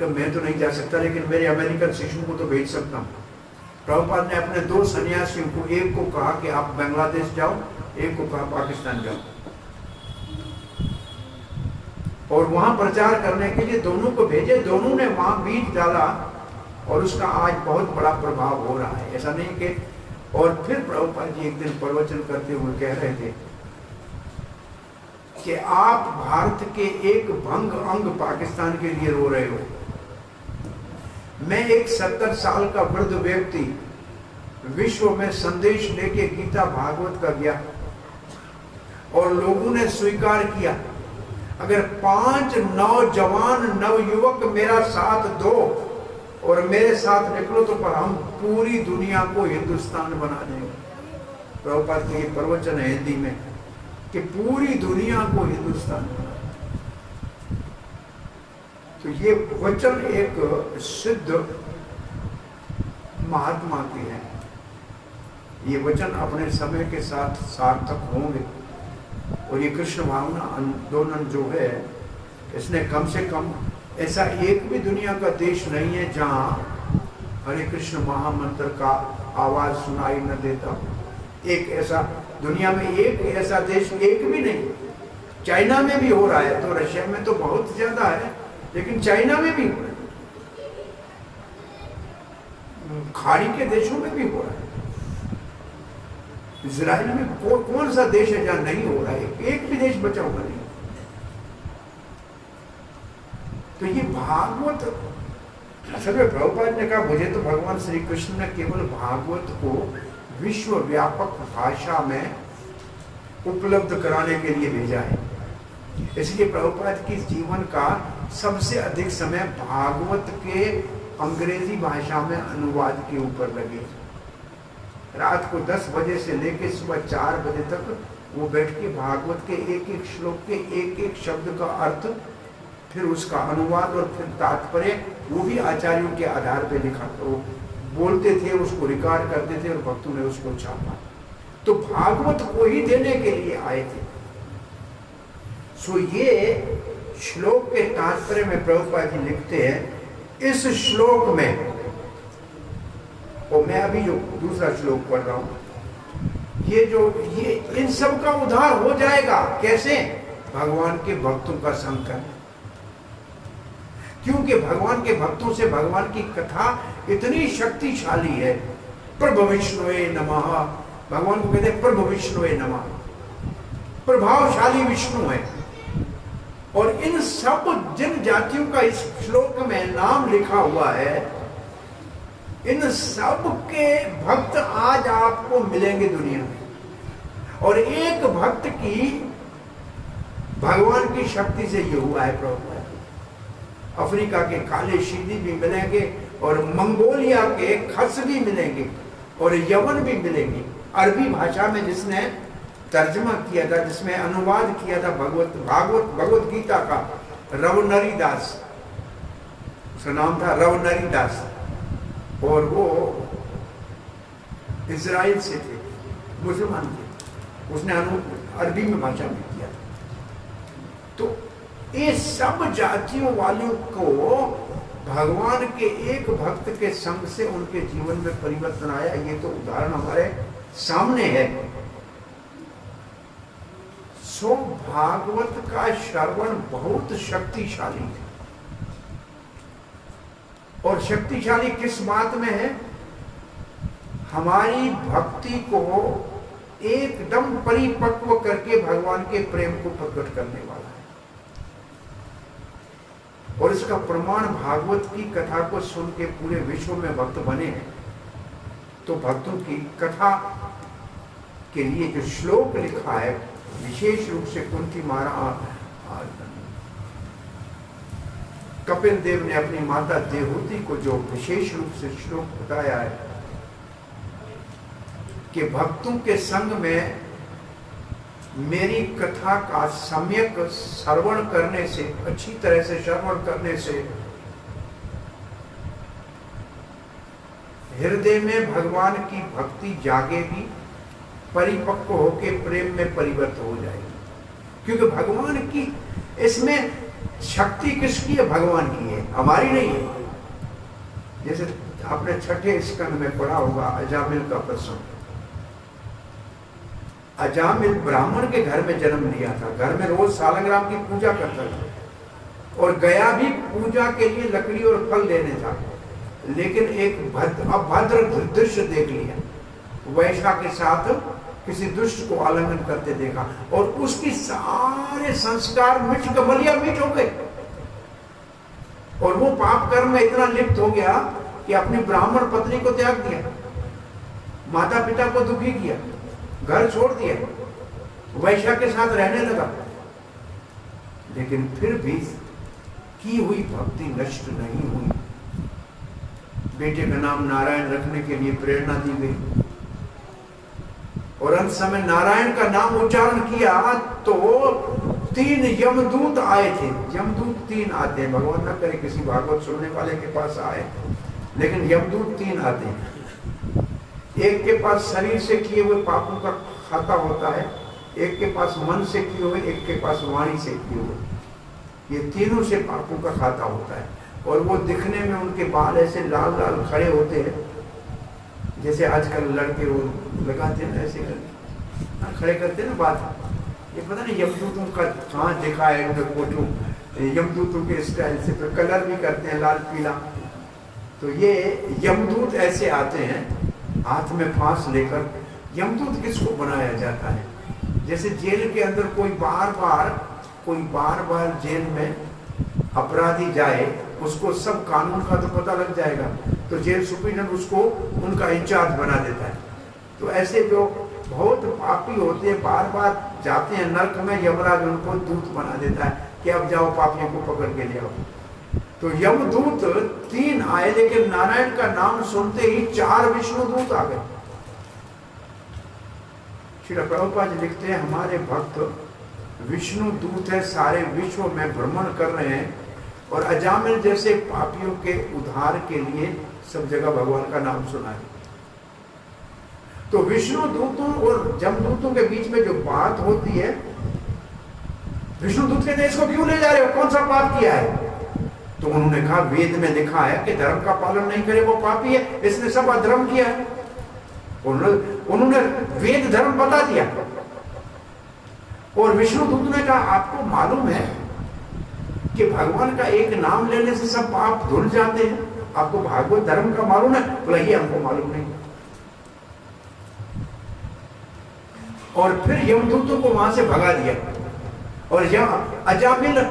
मैं तो नहीं जा सकता, लेकिन मेरे अमेरिकन शिष्यों को तो भेज सकता हूँ। प्रभुपाद ने अपने 2 सन्यासियों को, एक को कहा कि आप बांग्लादेश जाओ, एक को कहा पाकिस्तान जाओ, और वहां प्रचार करने के लिए दोनों को भेजे। दोनों ने वहां बीज डाला और उसका आज बहुत बड़ा प्रभाव हो रहा है। ऐसा नहीं कि और फिर प्रभुपाद जी एक दिन प्रवचन करते हुए कह रहे थे कि आप भारत के एक भंग अंग पाकिस्तान के लिए रो रहे हो। मैं एक 70 साल का वृद्ध व्यक्ति विश्व में संदेश लेके गीता भागवत का गया और लोगों ने स्वीकार किया। अगर 5 नौजवान नवयुवक मेरा साथ दो और मेरे साथ निकलो तो पर हम पूरी दुनिया को हिंदुस्तान बना देंगे। प्रभुपाद के ये प्रवचन है हिंदी में कि पूरी दुनिया को हिंदुस्तान बना। तो ये वचन एक सिद्ध महात्मा के हैं। ये वचन अपने समय के साथ सार्थक होंगे। और ये कृष्ण भावना आंदोलन जो है, इसने कम से कम ऐसा एक भी दुनिया का देश नहीं है जहां हरे कृष्ण महामंत्र का आवाज सुनाई न देता। एक ऐसा दुनिया में एक ऐसा देश एक भी नहीं। चाइना में भी हो रहा है, तो रशिया में तो बहुत ज्यादा है, लेकिन चाइना में भी हो रहा है, खाड़ी के देशों में भी हो रहा है। इजराइल में कौन सा देश है जहां नहीं हो रहा है? एक भी देश बचा हुआ नहीं। तो ये भागवत, असल में प्रभुपाद ने कहा मुझे तो भगवान श्री कृष्ण ने केवल भागवत को विश्व व्यापक भाषा में उपलब्ध कराने के लिए भेजा है। इसलिए प्रभुपाद की जीवन का सबसे अधिक समय भागवत के अंग्रेजी भाषा में अनुवाद के ऊपर लगे। रात को 10 बजे से लेकर सुबह 4 बजे तक वो बैठ के भागवत के एक एक श्लोक के एक एक शब्द का अर्थ, फिर उसका अनुवाद और फिर तात्पर्य, वो भी आचार्यों के आधार पे लिखा। तो बोलते थे, उसको रिकॉर्ड करते थे और भक्तों ने उसको छापा। तो भागवत को ही देने के लिए आए थे। सो ये श्लोक के तात्पर्य में प्रभुपाद जी लिखते हैं, इस श्लोक में, और मैं अभी जो दूसरा श्लोक पढ़ रहा हूं, ये इन सब का उद्धार हो जाएगा। कैसे? भगवान के भक्तों का संग करना। क्योंकि भगवान के भक्तों से भगवान की कथा इतनी शक्तिशाली है। प्रभु विष्णुवे नमः, भगवान को कहते हैं प्रभु विष्णुवे नमः, प्रभावशाली विष्णु है। और इन सब जिन जातियों का इस श्लोक में नाम लिखा हुआ है, इन सब के भक्त आज आपको मिलेंगे दुनिया में। और एक भक्त की भगवान की शक्ति से ये हुआ है प्रभुपाद। अफ्रीका के काले शीदी भी मिलेंगे और मंगोलिया के खस भी मिलेंगे और यवन भी मिलेंगे। अरबी भाषा में जिसने तर्जमा किया था, जिसमें अनुवाद किया था भगवत गीता का, रवनरी दास, उसका नाम था रवनरी दास, और वो इजराइल से थे, मुसलमान थे। उसने अरबी में भाषा में किया था। तो ये सब जातियों वालों को भगवान के एक भक्त के संग से उनके जीवन में परिवर्तन आया। ये तो उदाहरण हमारे सामने है। सो भागवत का श्रवण बहुत शक्तिशाली है। और शक्तिशाली किस बात में है? हमारी भक्ति को एकदम परिपक्व करके भगवान के प्रेम को प्रकट करने वाला है। और इसका प्रमाण भागवत की कथा को सुन के पूरे विश्व में भक्त बने हैं। तो भक्तों की कथा के लिए जो श्लोक लिखा है, विशेष रूप से कुंती महाराज कपिल देव ने अपनी माता देवहूति को जो विशेष रूप से श्लोक बताया है कि भक्तों के संग में मेरी कथा का सम्यक श्रवण करने से, अच्छी तरह से श्रवण करने से हृदय में भगवान की भक्ति जागेगी, परिपक्व होकर प्रेम में परिवर्तित हो जाएगी। क्योंकि भगवान की इसमें शक्ति किसकी है? भगवान की है, हमारी नहीं है। जैसे आपने छठे स्कंद में पढ़ा होगा अजामिल का प्रसंग। अजामिल ब्राह्मण के घर में जन्म लिया था, घर में रोज सालग्राम की पूजा करता था और गया भी पूजा के लिए लकड़ी और फल लेने था। लेकिन एक अभद्र दृश्य देख लिया, वैश्या के साथ किसी दुष्ट को आलिंगन करते देखा और उसकी सारे संस्कार मिट गमलिया मिट हो गए और वो पाप कर्म में इतना लिप्त हो गया कि अपनी ब्राह्मण पत्नी को त्याग दिया, माता पिता को दुखी किया, घर छोड़ दिया, वैश्या के साथ रहने लगा। लेकिन फिर भी की हुई भक्ति नष्ट नहीं हुई। बेटे का नाम नारायण रखने के लिए प्रेरणा दी गई और अंत समय नारायण का नाम उच्चारण किया तो 3 यमदूत आए थे। यमदूत 3 आते हैं, भगवान ना करे किसी भागवत सुनने वाले के पास आए, लेकिन यमदूत 3 आते हैं। एक के पास शरीर से किए हुए पापों का खाता होता है, एक के पास मन से किए हुए, एक के पास वाणी से किए हुए। ये तीनों से पापों का खाता होता है और वो दिखने में उनके बाल ऐसे लाल लाल खड़े होते हैं, जैसे आजकल लड़के वो लगाते हैं ना, ऐसे करके खड़े करते हैं ना बात। ये पता नहीं यमदूतों का कहाँ देखा है उनके फोटो, यमदूतों के स्टाइल से तो कलर भी करते हैं लाल पीला। तो ये यमदूत ऐसे आते हैं हाथ में फांस लेकर। यमदूत किसको बनाया जाता है? जैसे जेल के अंदर कोई बार बार जेल में अपराधी जाए, उसको सब कानून का तो पता लग जाएगा, तो जेल सुप्रीडेंट उसको उनका इंचार्ज बना देता है। तो ऐसे जो बहुत पापी होते हैं बार बार जाते हैं नरक में, यमराज उनको दूत बना देता है कि अब जाओ पापियों को पकड़ के ले आओ। तो यमदूत 3 आए, लेकिन नारायण का नाम सुनते ही 4 विष्णुदूत आ गए। श्री प्रभुपाद जी लिखते हैं हमारे भक्त विष्णु दूत है, सारे विश्व में भ्रमण कर रहे हैं और अजामिल जैसे पापियों के उद्धार के लिए सब जगह भगवान का नाम सुना है। तो विष्णु दूतों और जमदूतों के बीच में जो बात होती है, विष्णु दूत कहते हैं इसको क्यों ले जा रहे हो, कौन सा पाप किया है? तो उन्होंने कहा वेद में लिखा है कि धर्म का पालन नहीं करे वो पापी है, इसने सब अधर्म किया है। उन्होंने वेद धर्म बता दिया और विष्णु दूत ने कहा आपको मालूम है कि भगवान का एक नाम लेने से सब पाप धुल जाते हैं, आपको भागवत धर्म का मालूम है? बोला ये हमको मालूम नहीं। और फिर यमदूतों को वहां से भगा दिया और अजामिल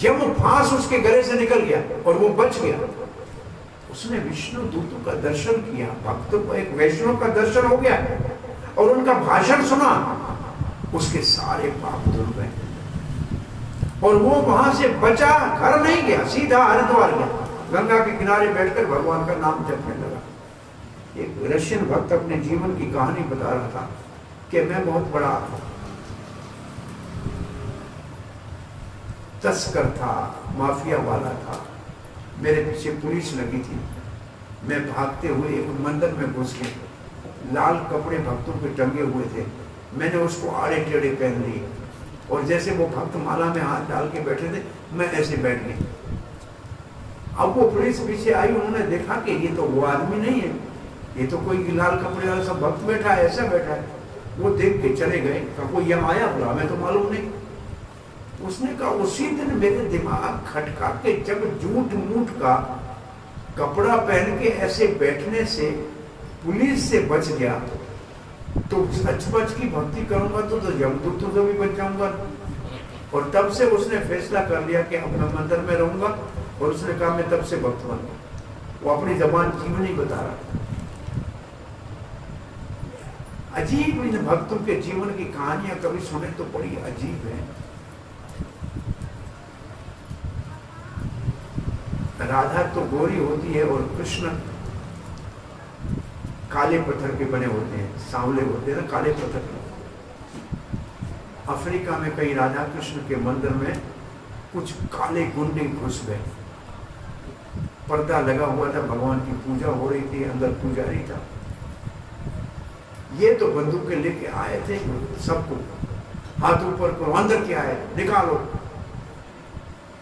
यम फांस उसके गले से निकल गया और वो बच गया। उसने विष्णु दूतों का दर्शन किया, भक्तों को एक वैष्णव का दर्शन हो गया और उनका भाषण सुना, उसके सारे पाप धुल गए और वो वहां से बचा, घर नहीं गया, सीधा हरिद्वार गया, गंगा के किनारे बैठकर भगवान का नाम जपने लगा। एक रशियन भक्त अपने जीवन की कहानी बता रहा था कि मैं बहुत बड़ा तस्कर था, माफिया वाला था, मेरे पीछे पुलिस लगी थी, मैं भागते हुए एक मंदिर में घुस गया, लाल कपड़े भक्तों पे टंगे हुए थे, मैंने उसको आड़े टेढ़े पहन लिए और जैसे वो भक्त माला में हाथ डाल के बैठे थे मैं ऐसे बैठ गया। अब वो पुलिस पीछे आई, उन्होंने देखा कि ये तो वो आदमी नहीं है, ये तो कोई लाल कपड़े वाला सब भक्त बैठा है, ऐसा बैठा है। वो देख के चले गए, कहा कोई यहाँ आया? बोला हमें तो मालूम नहीं। उसने कहा उसी दिन मेरे दिमाग खटका के जब झूठ मूठ का कपड़ा पहन के ऐसे बैठने से पुलिस से बच गया तो सच की भक्ति करूंगा तो यमदूतों से भी बच जाऊंगा। और तब से उसने फैसला कर लिया कि अब मैं मंदिर में रहूंगा, और उसने कहा मैं तब से भक्त बन गया। वो अपनी जबान जीवनी बता रहा। अजीब इन भक्तों के जीवन की कहानियां कभी सुने तो बड़ी अजीब है। राधा तो गोरी होती है और कृष्ण काले पत्थर के बने होते हैं, सांवले होते हैं ना, काले पत्थर के। अफ्रीका में कहीं राधा कृष्ण के मंदिर में कुछ काले गुंडे घुस गए। पर्दा लगा हुआ था, भगवान की पूजा हो रही थी, अंदर पुजारी था। ये तो बंदूकें लेके आए थे, सबको हाथ ऊपर करो, अंदर क्या है निकालो,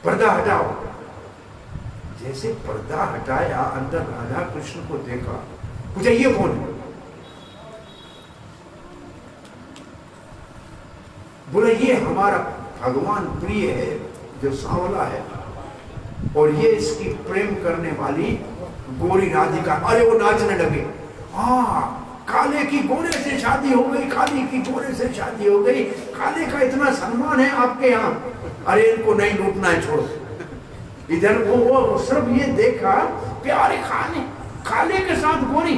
पर्दा हटाओ। जैसे पर्दा हटाया, अंदर राधा कृष्ण को देखा, पूछा ये कौन है? बोले ये हमारा भगवान प्रिय है जो सांवला है, और ये इसकी प्रेम करने वाली गोरी राधिका। अरे वो नाचने लगे। हाँ, काले की गोरे से शादी हो गई, काली की गोरे से शादी हो गई, काले का इतना सम्मान है आपके यहाँ। अरे इनको नहीं लूटना है, छोड़ो। इधर वो सिर्फ ये देखा कि अरे काले के साथ गोरी,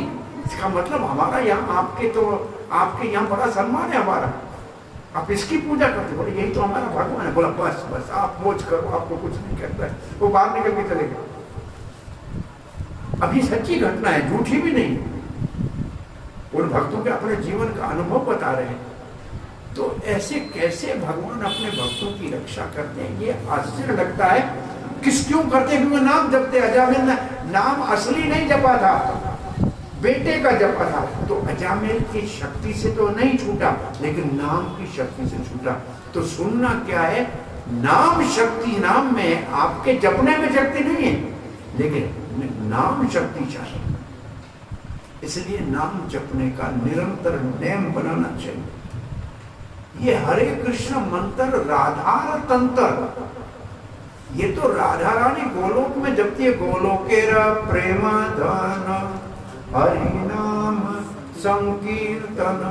इसका मतलब हमारा यहाँ आपके यहाँ बड़ा सम्मान है हमारा, आप इसकी पूजा करते। बोले यही तो हमारा भगवान है। बोला बस बस आप मौज करो, आपको कुछ नहीं करता है। वो बाहर निकल के चले गए। अभी सच्ची घटना है, झूठी भी नहीं। उन भक्तों के अपने जीवन का अनुभव बता रहे हैं। तो ऐसे कैसे भगवान अपने भक्तों की रक्षा करते हैं, ये आश्चर्य लगता है। क्यों करते हैं? क्योंकि नाम जपते। अजामिल ने नाम असली नहीं जपा था, बेटे का जपा था। तो अजामिल की शक्ति से तो नहीं छूटा, लेकिन नाम की शक्ति से छूटा। तो सुनना क्या है, नाम शक्ति, नाम में आपके जपने में शक्ति नहीं है, लेकिन नाम शक्ति चाहिए। इसलिए नाम जपने का निरंतर नेम बनाना चाहिए। ये हरे कृष्ण मंत्र राधा तंत्र, ये तो राधा रानी गोलोक में जपती है। गोलोकेरा प्रेम धन हरि नाम संकीर्तन।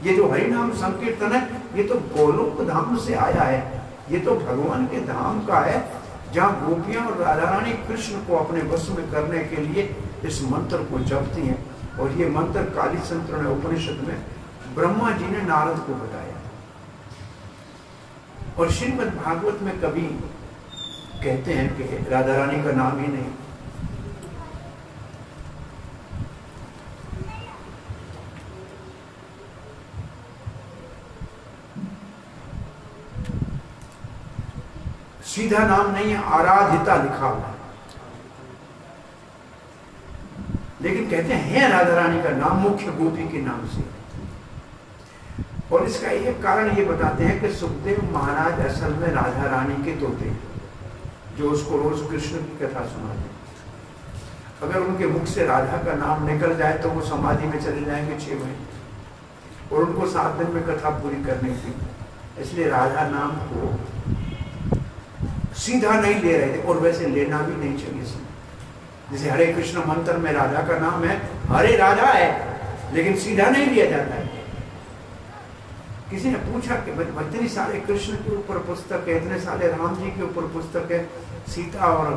ये जो हरि नाम संकीर्तन है, ये तो गोलोक धाम से आया है। ये तो भगवान के धाम का है, जहाँ गोपियां और राधा रानी कृष्ण को अपने वश में करने के लिए इस मंत्र को जपती हैं। और ये मंत्र काली संतरण उपनिषद में ब्रह्मा जी ने नारद को बताया। और श्रीमद् भागवत में कभी कहते हैं कि राधा रानी का नाम ही नहीं, सीधा नाम नहीं है, आराधिता लिखा हुआ है। लेकिन कहते हैं राधा रानी का नाम मुख्य गोपी के नाम से। और इसका एक कारण ये बताते हैं कि सुखदेव महाराज असल में राधा रानी के तोते हैं, जो उसको रोज कृष्ण की कथा सुनाते। अगर उनके मुख से राधा का नाम निकल जाए तो वो समाधि में चले जाएंगे 6 महीने, और उनको 7 दिन में कथा पूरी करने की। इसलिए राधा नाम को सीधा नहीं ले रहे थे, और वैसे लेना भी नहीं चाहिए। जैसे हरे कृष्ण मंत्र में राधा का नाम है, हरे राधा है, लेकिन सीधा नहीं लिया जाता है। किसी ने पूछा कि इतनी सारे कृष्ण के ऊपर पुस्तक है, इतने सारे राम जी के ऊपर पुस्तक है, सीता और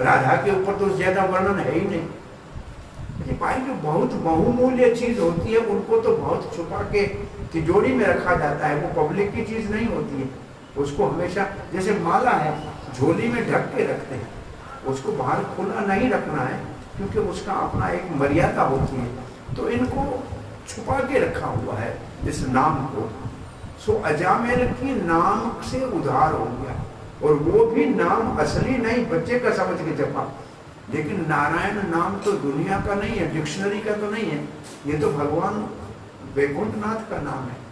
राधा के ऊपर तो ज्यादा वर्णन है ही नहीं। भाई जो बहुत बहुमूल्य चीज होती है, उनको तो बहुत छुपा के तिजोरी में रखा जाता है। वो पब्लिक की चीज नहीं होती है। उसको हमेशा, जैसे माला है, झोली में ढक के रखते हैं, उसको बाहर खुला नहीं रखना है, क्योंकि उसका अपना एक मर्यादा होती है। तो इनको छुपा के रखा हुआ है इस नाम को। सो अजामिल की नाम से उधार हो गया, और वो भी नाम असली नहीं, बच्चे का समझ के जपा। लेकिन नारायण नाम तो दुनिया का नहीं है, डिक्शनरी का तो नहीं है। ये तो भगवान वैकुंठनाथ का नाम है।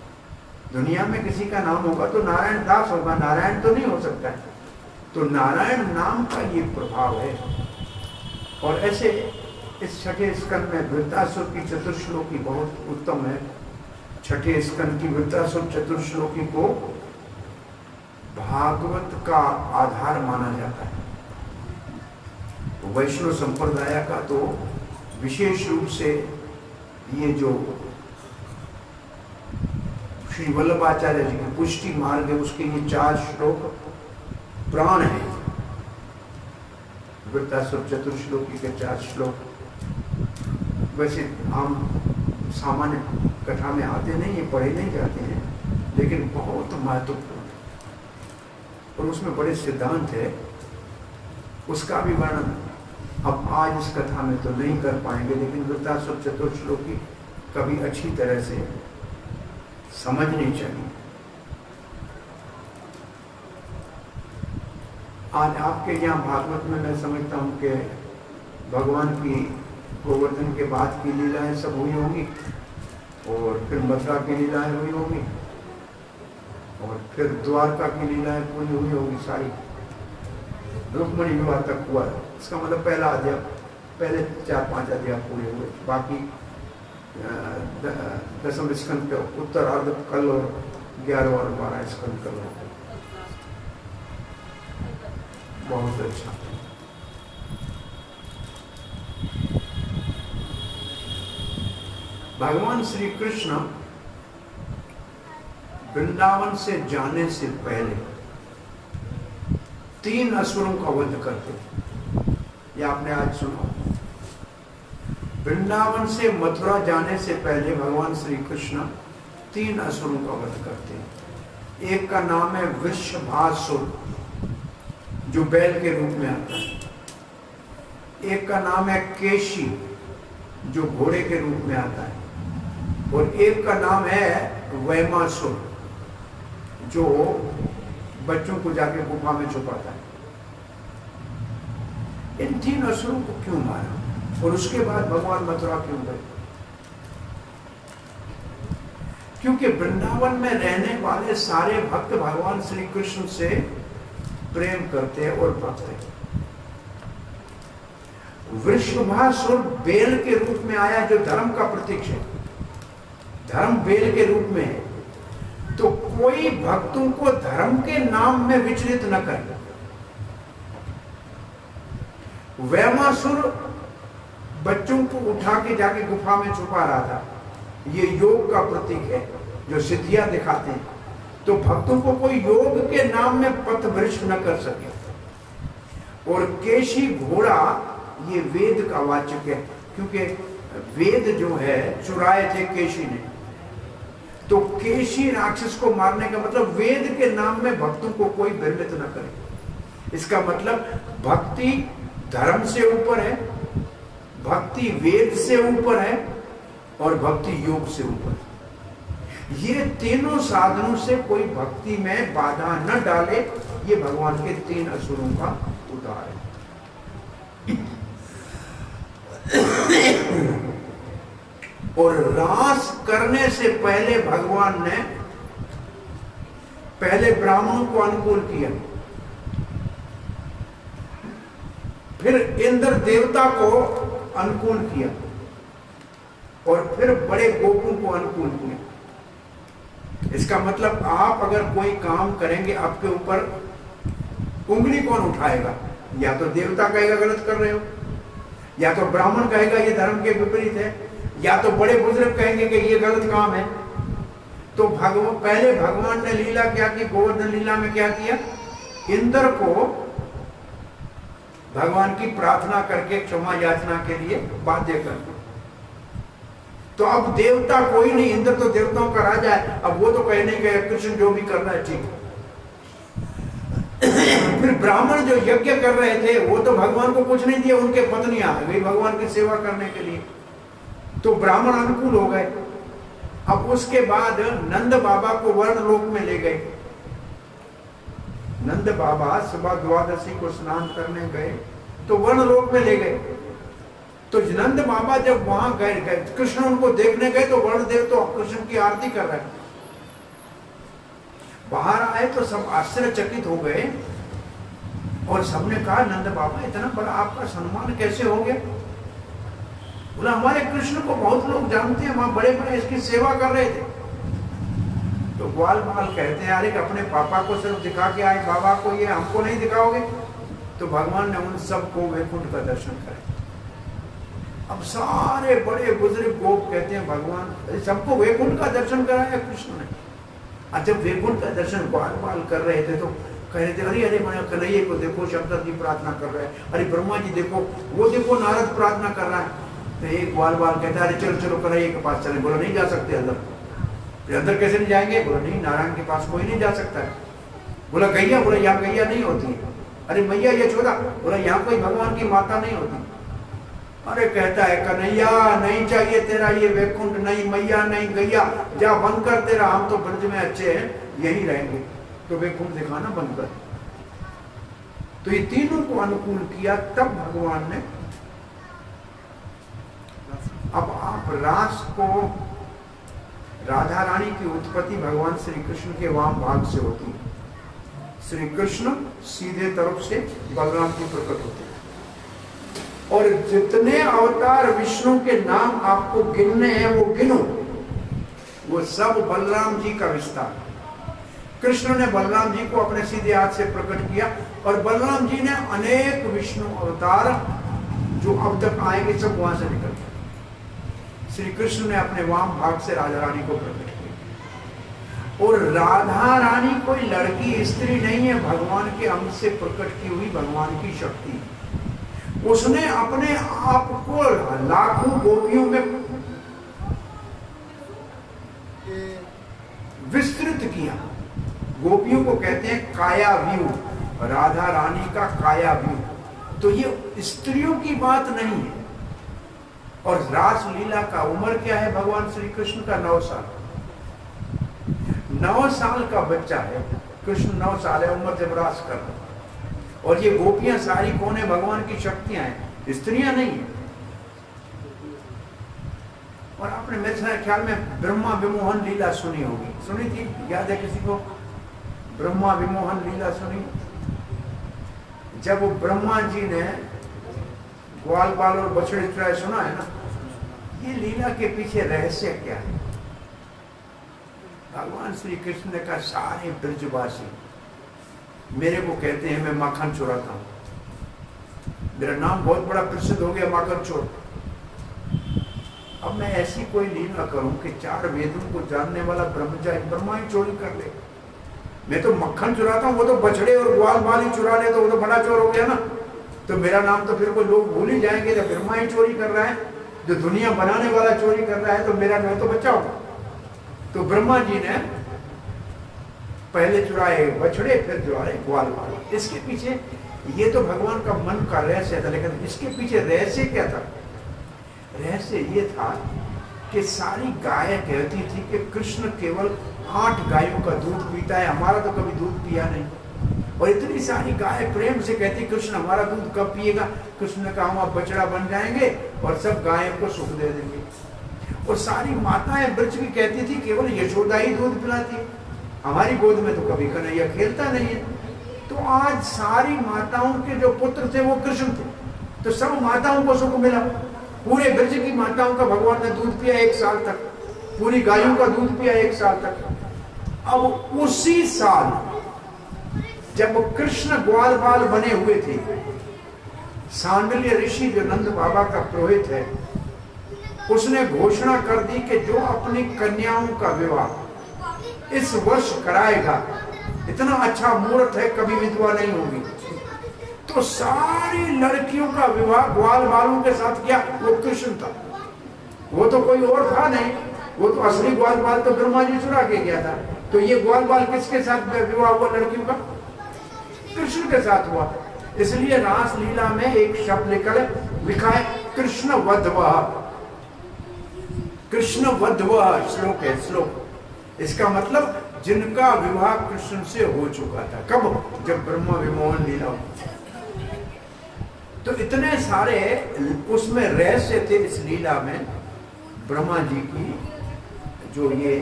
दुनिया में किसी का नाम होगा तो नारायण दास होगा, नारायण तो नहीं हो सकता है। तो नारायण नाम का ये प्रभाव है। और ऐसे इस छठे स्कंद में वृत्तासुर की चतुर्श्लोकी बहुत उत्तम है। छठे स्कंद की वृत्तासुर चतुर्श्लोकी को भागवत का आधार माना जाता है। वैष्णव संप्रदाय का तो विशेष रूप से ये जो श्री वल्लभाचार्य जी की पुष्टि मार्ग है उसके ये 4 श्लोक प्राण है। वृत्तासुर चतुर्श्लोकी के 4 श्लोक वैसे आम सामान्य कथा में आते नहीं, ये पढ़े नहीं जाते हैं, लेकिन बहुत महत्वपूर्ण है और उसमें बड़े सिद्धांत है। उसका भी वर्णन अब आज इस कथा में तो नहीं कर पाएंगे, लेकिन वृत्तासुर चतुर्श्लोकी कभी अच्छी तरह से समझनी चाहिए। आज आपके यहाँ भागवत में मैं समझता हूँ कि भगवान की गोवर्धन के बाद की लीलाएं सब हुई होंगी और फिर मथुरा की लीलाएं हुई होंगी और फिर द्वारका की लीलाएं पूरी हुई होगी सारी। रुक्मणी विवाह तक हुआ, इसका मतलब पहला अध्याय, पहले 4-5 अध्याय पूरे हुए, बाकी 10वें स्कंद के उत्तरार्ध कल और 11 और 12 स्कंद कल हो। बहुत अच्छा। भगवान श्री कृष्ण वृंदावन से जाने से पहले 3 असुरों का वध करते थे। ये आपने आज सुना। वृंदावन से मथुरा जाने से पहले भगवान श्री कृष्ण 3 असुरों का वध करते हैं। एक का नाम है वृषभासुर जो बैल के रूप में आता है। एक का नाम है केशी जो घोड़े के रूप में आता है और एक का नाम है वैमासुर जो बच्चों को जाके गुफा में छुपाता है। इन 3 असुरों को क्यों मारा और उसके बाद भगवान मथुरा क्यों गए? क्योंकि वृंदावन में रहने वाले सारे भक्त भगवान श्री कृष्ण से प्रेम करते हैं और भक्त हैं। वृषभासुर बेल के रूप में आया जो धर्म का प्रतीक है, धर्म बेल के रूप में है, तो कोई भक्तों को धर्म के नाम में विचलित न करे। वैमासुर बच्चों को उठा के जाके गुफा में छुपा रहा था, ये योग का प्रतीक है जो सिद्धियां दिखाते हैं, तो भक्तों को कोई योग के नाम में पथभ्रष्ट न कर सके। और केशी घोड़ा ये वेद का वाचक है, क्योंकि वेद जो है चुराए थे केशी ने, तो केशी राक्षस को मारने का मतलब वेद के नाम में भक्तों को कोई भ्रमित न करे। इसका मतलब भक्ति धर्म से ऊपर है, भक्ति वेद से ऊपर है और भक्ति योग से ऊपर है। ये तीनों साधनों से कोई भक्ति में बाधा न डाले, ये भगवान के 3 असुरों का उदाहरण है। और रास करने से पहले भगवान ने पहले ब्राह्मणों को अनुकूल किया, फिर इंद्र देवता को अनुकूल किया और फिर बड़े गोपों को अनुकूल किया। इसका मतलब आप अगर कोई काम करेंगे, आपके ऊपर उंगली कौन उठाएगा? या तो देवता कहेगा गलत कर रहे हो, या तो ब्राह्मण कहेगा ये धर्म के विपरीत है, या तो बड़े बुजुर्ग कहेंगे कि ये गलत काम है। तो पहले भगवान ने लीला क्या की? गोवर्धन लीला में क्या किया? इंद्र को भगवान की प्रार्थना करके क्षमा याचना के लिए बाध्य कर। तो अब देवता कोई नहीं, इंद्र तो देवताओं का राजा है, अब वो तो कहे नहीं कि कृष्ण जो भी कर रहा है ठीक है। फिर ब्राह्मण जो यज्ञ कर रहे थे वो तो भगवान को कुछ नहीं दिया, उनके पत्नियां आ गई भगवान की सेवा करने के लिए, तो ब्राह्मण अनुकूल हो गए। अब उसके बाद नंद बाबा को वर्ण लोक में ले गए। नंद बाबा सुबह द्वादशी को स्नान करने गए तो वर्ण लोक में ले गए। तो नंद बाबा जब वहां गए, कृष्ण उनको देखने गए तो वर्ण देव तो कृष्ण की आरती कर रहे हैं। बाहर आए तो सब आश्चर्यचकित हो गए और सबने कहा नंद बाबा इतना बड़ा आपका सम्मान कैसे हो गया? बोला हमारे कृष्ण को बहुत लोग जानते हैं, वहां बड़े बड़े इसकी सेवा कर रहे थे। तो ग्वाल बाल कहते हैं अरे अपने पापा को सिर्फ दिखा के आए, बाबा को ये हमको नहीं दिखाओगे? तो भगवान ने उन सबको वैकुंठ का दर्शन कराया। अब सारे बड़े बुजुर्ग गोप कहते हैं भगवान सबको वैकुंठ का दर्शन कराया कृष्ण ने। और जब वैकुंठ का दर्शन बार बार कर रहे थे तो कह रहे थे अरे अरे मैंने कन्हैया को देखो, शंकर जी प्रार्थना कर रहे हैं, अरे ब्रह्मा जी देखो, वो देखो नारद प्रार्थना कर रहा है। तो एक बार बार कहता है अरे चलो चलो कन्हैया के पास चले। बोला नहीं जा सकते अंदर। अंदर कैसे नहीं जाएंगे? बोला नहीं, नारायण के पास कोई नहीं जा सकता है। बोला गैया? बोला यहाँ गैया नहीं होती। अरे मैया ये छोड़ा। बोला यहाँ कोई भगवान की माता नहीं होती। अरे कहता है कन्हैया नहीं चाहिए तेरा ये वैकुंठ, नहीं मैया नहीं गैया, जा बंद कर तेरा, हम तो ब्रज में अच्छे हैं यही रहेंगे, तो वैकुंठ दिखाना बंद कर। तो ये तीनों को अनुकूल किया। तब भगवान ने, अब आप रास को, राधा रानी की उत्पत्ति भगवान श्री कृष्ण के वाम भाग से होती है। श्री कृष्ण सीधे तरफ से बलराम की प्रकट होते हैं। और जितने अवतार विष्णु के नाम आपको गिनने हैं वो गिनो, वो सब बलराम जी का विस्तार। कृष्ण ने बलराम जी को अपने सीधे हाथ से प्रकट किया और बलराम जी ने अनेक विष्णु अवतार जो अब तक आएंगे सब वहां से निकल गए। श्री कृष्ण ने अपने वाम भाग से राधा रानी को प्रकट किया। और राधा रानी कोई लड़की स्त्री नहीं है, भगवान के अंग से प्रकट की हुई भगवान की शक्ति। उसने अपने आप को लाखों गोपियों में विस्तृत किया। गोपियों को कहते हैं काया व्यू, राधा रानी का काया व्यू। तो ये स्त्रियों की बात नहीं है। और रास लीला का उम्र क्या है भगवान श्री कृष्ण का? 9 साल। 9 साल का बच्चा है कृष्ण, 9 साल है उम्र जब रास कर रहा। और ये गोपियां सारी कौन है? भगवान की शक्तियां हैं, स्त्रियां नहीं है। और आपने मेरे ख्याल में ब्रह्मा विमोहन लीला सुनी होगी, सुनी थी? याद है किसी को ब्रह्मा विमोहन लीला सुनी? जब वो ब्रह्मा जी ने ग्वाल बाल और बछड़े चुराए, सुना है ना? ये लीला के पीछे रहस्य क्या है? भगवान श्री कृष्ण ने कहा सारे ब्रजवासी मेरे को कहते हैं मैं माखन चुराता हूं, मेरा नाम बहुत बड़ा प्रसिद्ध हो गया माखन चोर। अब मैं ऐसी कोई लीला करूं कि 4 वेदों को जानने वाला ब्रह्मा ही चोरी कर ले। मैं तो मक्खन चुराता हूं, वो तो बछड़े और ग्वाल बाल ही चुरा ले, तो वो तो बड़ा चोर हो गया ना। तो मेरा नाम तो फिर कोई लोग भूल ही जाएंगे, जब ब्रह्मा ही चोरी कर रहा है, जो दुनिया बनाने वाला चोरी कर रहा है, तो मेरा मैं तो बच्चा हूं। तो ब्रह्मा जी ने पहले चुराए बछड़े, फिर चुराए ग्वाल बाल। इसके पीछे ये तो भगवान का मन का रहस्य था, लेकिन इसके पीछे रहस्य क्या था? रहस्य ये था कि सारी गायें कहती थी कि कृष्ण केवल 8 गायों का दूध पीता है, हमारा तो कभी दूध पिया नहीं। और इतनी सारी गाय प्रेम से कहती कृष्ण हमारा दूध कब पिएगा? कृष्ण ने कहा हम आप बछड़ा बन जाएंगे और सब गायों को सुख दे देंगे। और सारी माताएं ब्रज की कहती थी केवल यशोदा ही दूध पिलाती, हमारी गोद में तो कभी कन्हैया खेलता नहीं है। तो आज सारी माताओं के जो पुत्र थे वो कृष्ण थे, तो सब माताओं को सुख मिला। पूरे ब्रज की माताओं का भगवान ने दूध पिया 1 साल तक, पूरी गायों का दूध पिया 1 साल तक। अब उसी साल जब कृष्ण ग्वाल बाल बने हुए थे, सांडल्य ऋषि जो नंद बाबा का पुरोहित है, उसने घोषणा कर दी कि जो अपनी कन्याओं का विवाह इस वर्ष कराएगा, इतना अच्छा मुहूर्त है, कभी विधवा नहीं होगी। तो सारी लड़कियों का विवाह ग्वाल बालों के साथ किया। वो कृष्ण था, वो तो कोई और था नहीं, वो तो असली ग्वाल बाल तो ब्रह्मा जी चुरा के गया था। तो ये ग्वाल बाल किसके साथ विवाह हुआ लड़कियों का? कृष्ण के साथ हुआ। इसलिए रास लीला में एक शब्द लिखा है कृष्ण वधवा। कृष्ण वधवा श्लोक है, श्लोक। इसका मतलब जिनका विवाह कृष्ण से हो चुका था। कब? जब ब्रह्मा विमोहन लीला हुई। तो इतने सारे उसमें रहस्य थे इस लीला में। ब्रह्मा जी की जो ये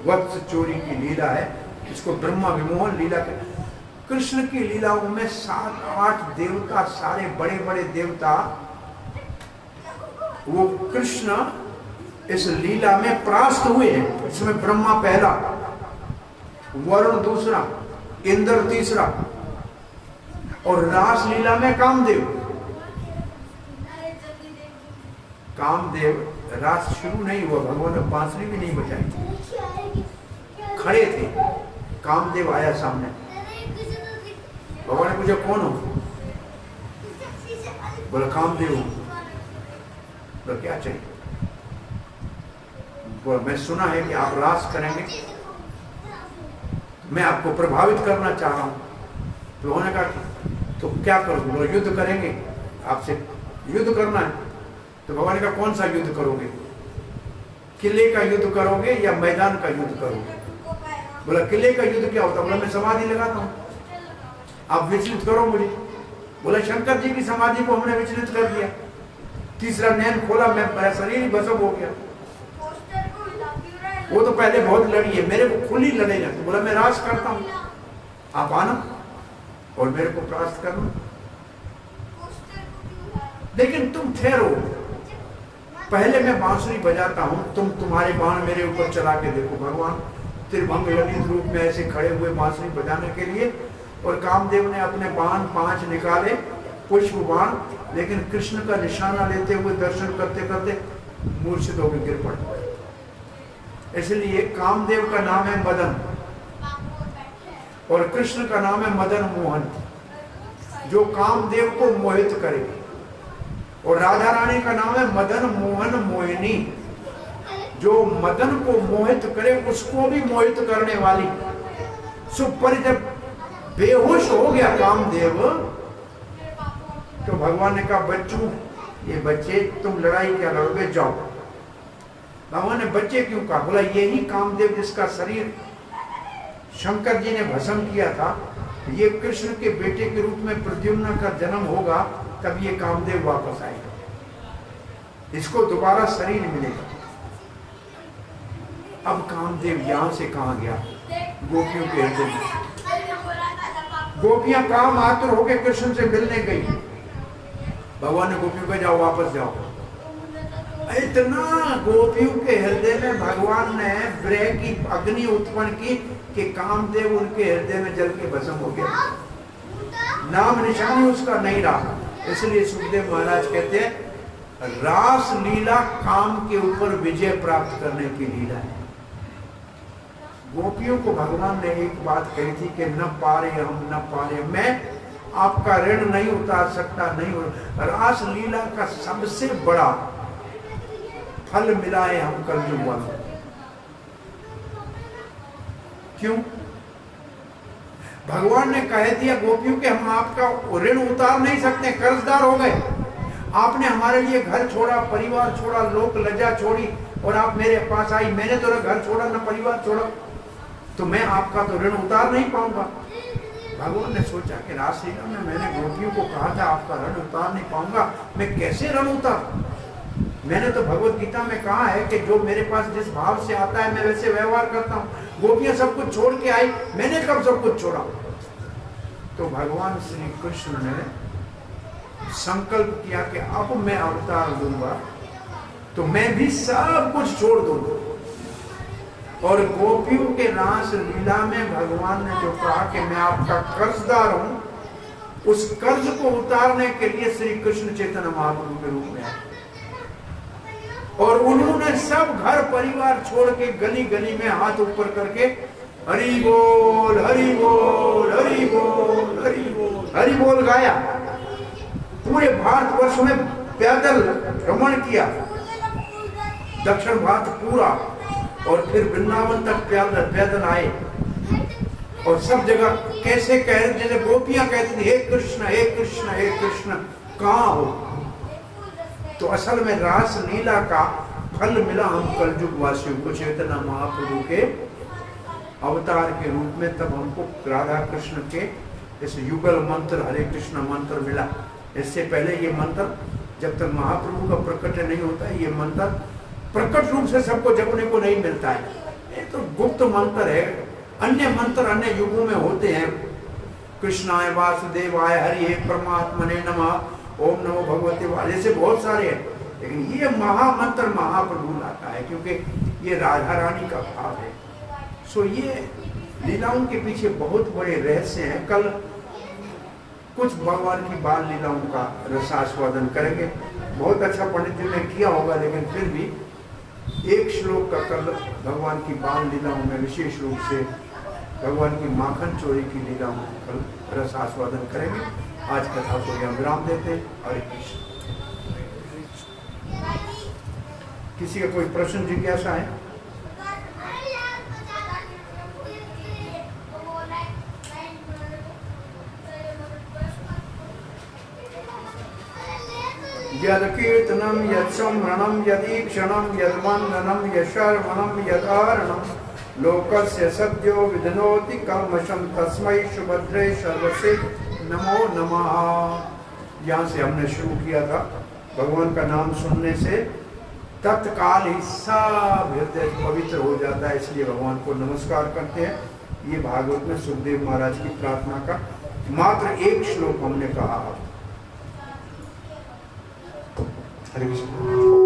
वत्स चोरी की लीला है, इसको ब्रह्मा विमोहन लीला कहते हैं। कृष्ण की लीलाओं में 7-8 देवता, सारे बड़े बड़े देवता, वो कृष्ण इस लीला में परास्त हुए हैं। इसमें ब्रह्मा पहला, वरुण दूसरा, इंद्र तीसरा, और रास लीला में कामदेव रास शुरू नहीं हुआ, भगवान ने बांसुरी भी नहीं बजाई, खड़े थे, कामदेव आया सामने, भगवान ने पूछा कौन हो? बोला कामदेव। बोला क्या चाहिए? बोला मैं सुना है कि आप रास करेंगे, मैं आपको प्रभावित करना चाह रहा हूं। तो उन्होंने कहा तो क्या करोगे? बोला युद्ध करेंगे, आपसे युद्ध करना है। तो भगवान ने कहा कौन सा युद्ध करोगे? किले का युद्ध करोगे या मैदान का युद्ध करोगे? बोला किले का युद्ध क्या होता? बोला मैं समाधि लगाता हूं, आप विचलित करो मुझे। बोला शंकर जी की समाधि को हमने विचलित कर दिया, तीसरा नैन खोला, मैं मेरा शरीर ही भस्म हो गया। वो तो पहले बहुत लड़ी है, मेरे को खुली लड़ेगा। तो बोला मैं रास करता हूं, आप आना और मेरे को प्राप्त करना, लेकिन तुम ठहरो, पहले मैं बांसुरी बजाता हूं, तुम तुम्हारे बाण मेरे ऊपर चला के देखो। भगवान त्रिभंग ललित रूप में ऐसे खड़े हुए बांसुरी बजाने के लिए, और कामदेव ने अपने बाण 5 निकाले, पुष्प बाण, लेकिन कृष्ण का निशाना लेते हुए दर्शन करते करते मूर्छित होकर गिर पड़े। इसलिए कामदेव का नाम है मदन और कृष्ण का नाम है मदन मोहन, जो कामदेव को मोहित करे, और राधा रानी का नाम है मदन मोहन मोहिनी, जो मदन को मोहित करे, उसको भी मोहित करने वाली। सुपर जब बेहोश हो गया कामदेव, तो भगवान ने कहा बच्चों, ये बच्चे तुम लड़ाई क्या लड़ोगे, जाओ। भगवान ने बच्चे क्यों कहा? बोला यही कामदेव जिसका शरीर शंकर जी ने भस्म किया था, ये कृष्ण के बेटे के रूप में प्रद्युम्न का जन्म होगा, तब ये कामदेव वापस आएगा, इसको दोबारा शरीर मिलेगा। अब कामदेव यहां से कहां गया? गोपियों के हृदय में। गोपियां काम आतुर होकर कृष्ण से मिलने गई, भगवान ने गोपियों को जाओ वापस जाओ। इतना गोपियों के हृदय में भगवान ने विरह की अग्नि उत्पन्न की कि कामदेव उनके हृदय में जल के भस्म हो गया, नाम निशानी उसका नहीं रहा। इसलिए सुखदेव महाराज कहते हैं रास लीला काम के ऊपर विजय प्राप्त करने की लीला है। गोपियों को भगवान ने एक बात कही थी कि न पारे हम न पारे, मैं आपका ऋण नहीं उतार सकता, नहीं। रास लीला का सबसे बड़ा फल मिला है हम कलयुग वालों। क्यों? भगवान ने कह दिया गोपियों के हम आपका ऋण उतार नहीं सकते, कर्जदार हो गए। आपने हमारे लिए घर छोड़ा, परिवार छोड़ा, लोक लज्जा छोड़ी, और आप मेरे पास आई। मैंने तो न घर छोड़ा न परिवार छोड़ा, तो मैं आपका तो ऋण उतार नहीं पाऊंगा। भगवान ने सोचा कि रासलीला में मैंने गोपियों को कहा था आपका ऋण उतार नहीं पाऊंगा, मैं कैसे ऋण उतार? मैंने तो भगवत गीता में कहा है कि जो मेरे पास जिस भाव से आता है मैं वैसे व्यवहार करता हूँ। गोपियां सब कुछ छोड़ के आई, मैंने कब सब कुछ छोड़ा? तो भगवान श्री कृष्ण ने संकल्प किया कि अब मैं अवतार लूंगा, तो मैं भी सब कुछ छोड़ दूंगा। और गोपियों के रास लीला में भगवान ने जो कहा कि मैं आपका कर्जदार हूं, उस कर्ज को उतारने के लिए श्री कृष्ण चैतन्य महाप्रभु के रूप में आए, और उन्होंने सब घर परिवार छोड़ के गली गली में हाथ ऊपर करके हरि बोल हरि बोल हरि बोल हरि बोल हरि बोल गाया। पूरे भारतवर्ष में पैदल भ्रमण किया, दक्षिण भारत पूरा, और फिर वृंदावन तक पैदल आए, और सब जगह कैसे कह रहे, जैसे गोपियां कहती थी हे कृष्ण हे कृष्ण हे कृष्ण, कहाँ हो? तो असल में रास लीला का फल मिला हम कलयुग वासियों को चैतन्य महाप्रभु के अवतार के रूप में। तब हमको राधा कृष्ण के इस युगल मंत्र हरे कृष्ण मंत्र मिला। इससे पहले ये मंत्र जब तक महाप्रभु का प्रकट नहीं होता है, ये मंत्र प्रकट रूप से सबको जपने को नहीं मिलता है। ये तो गुप्त मंत्र है। अन्य मंत्र अन्य युगों में होते हैं, कृष्णाय वासुदेवाय हरि परमात्मने नमः, ओम नमो भगवते वाले, जैसे बहुत सारे हैं, लेकिन ये महामंत्र महाप्रभु लाता है क्योंकि ये राधा रानी का भाव है। सो ये लीलाओं के पीछे बहुत बड़े रहस्य हैं। कल कुछ भगवान की बाल लीलाओं का रसास्वादन करेंगे। बहुत अच्छा पंडित जी ने किया होगा, लेकिन फिर भी एक श्लोक का कल भगवान की बाल लीलाओं में विशेष रूप से भगवान की माखन चोरी की लीलाओं में कल रसास्वादन करेंगे। आज कथा को यहाँ विराम देते हैं। हरे कृष्ण। किसी का कोई प्रश्न जिज्ञासा है? यद कीर्तनम यद स्मरणम यदीक्षणम यद्वंदनम यशर्मणम यदारणम लोकस्य सद्यो विधनोति कल्मषम तस्मै सुभद्रे सर्वसे नमो नमः। यहाँ से हमने शुरू किया था। भगवान का नाम सुनने से तत्काल ही सब हृदय पवित्र हो जाता है, इसलिए भगवान को नमस्कार करते हैं। ये भागवत में सुखदेव महाराज की प्रार्थना का मात्र एक श्लोक हमने कहा। हरे कृष्ण।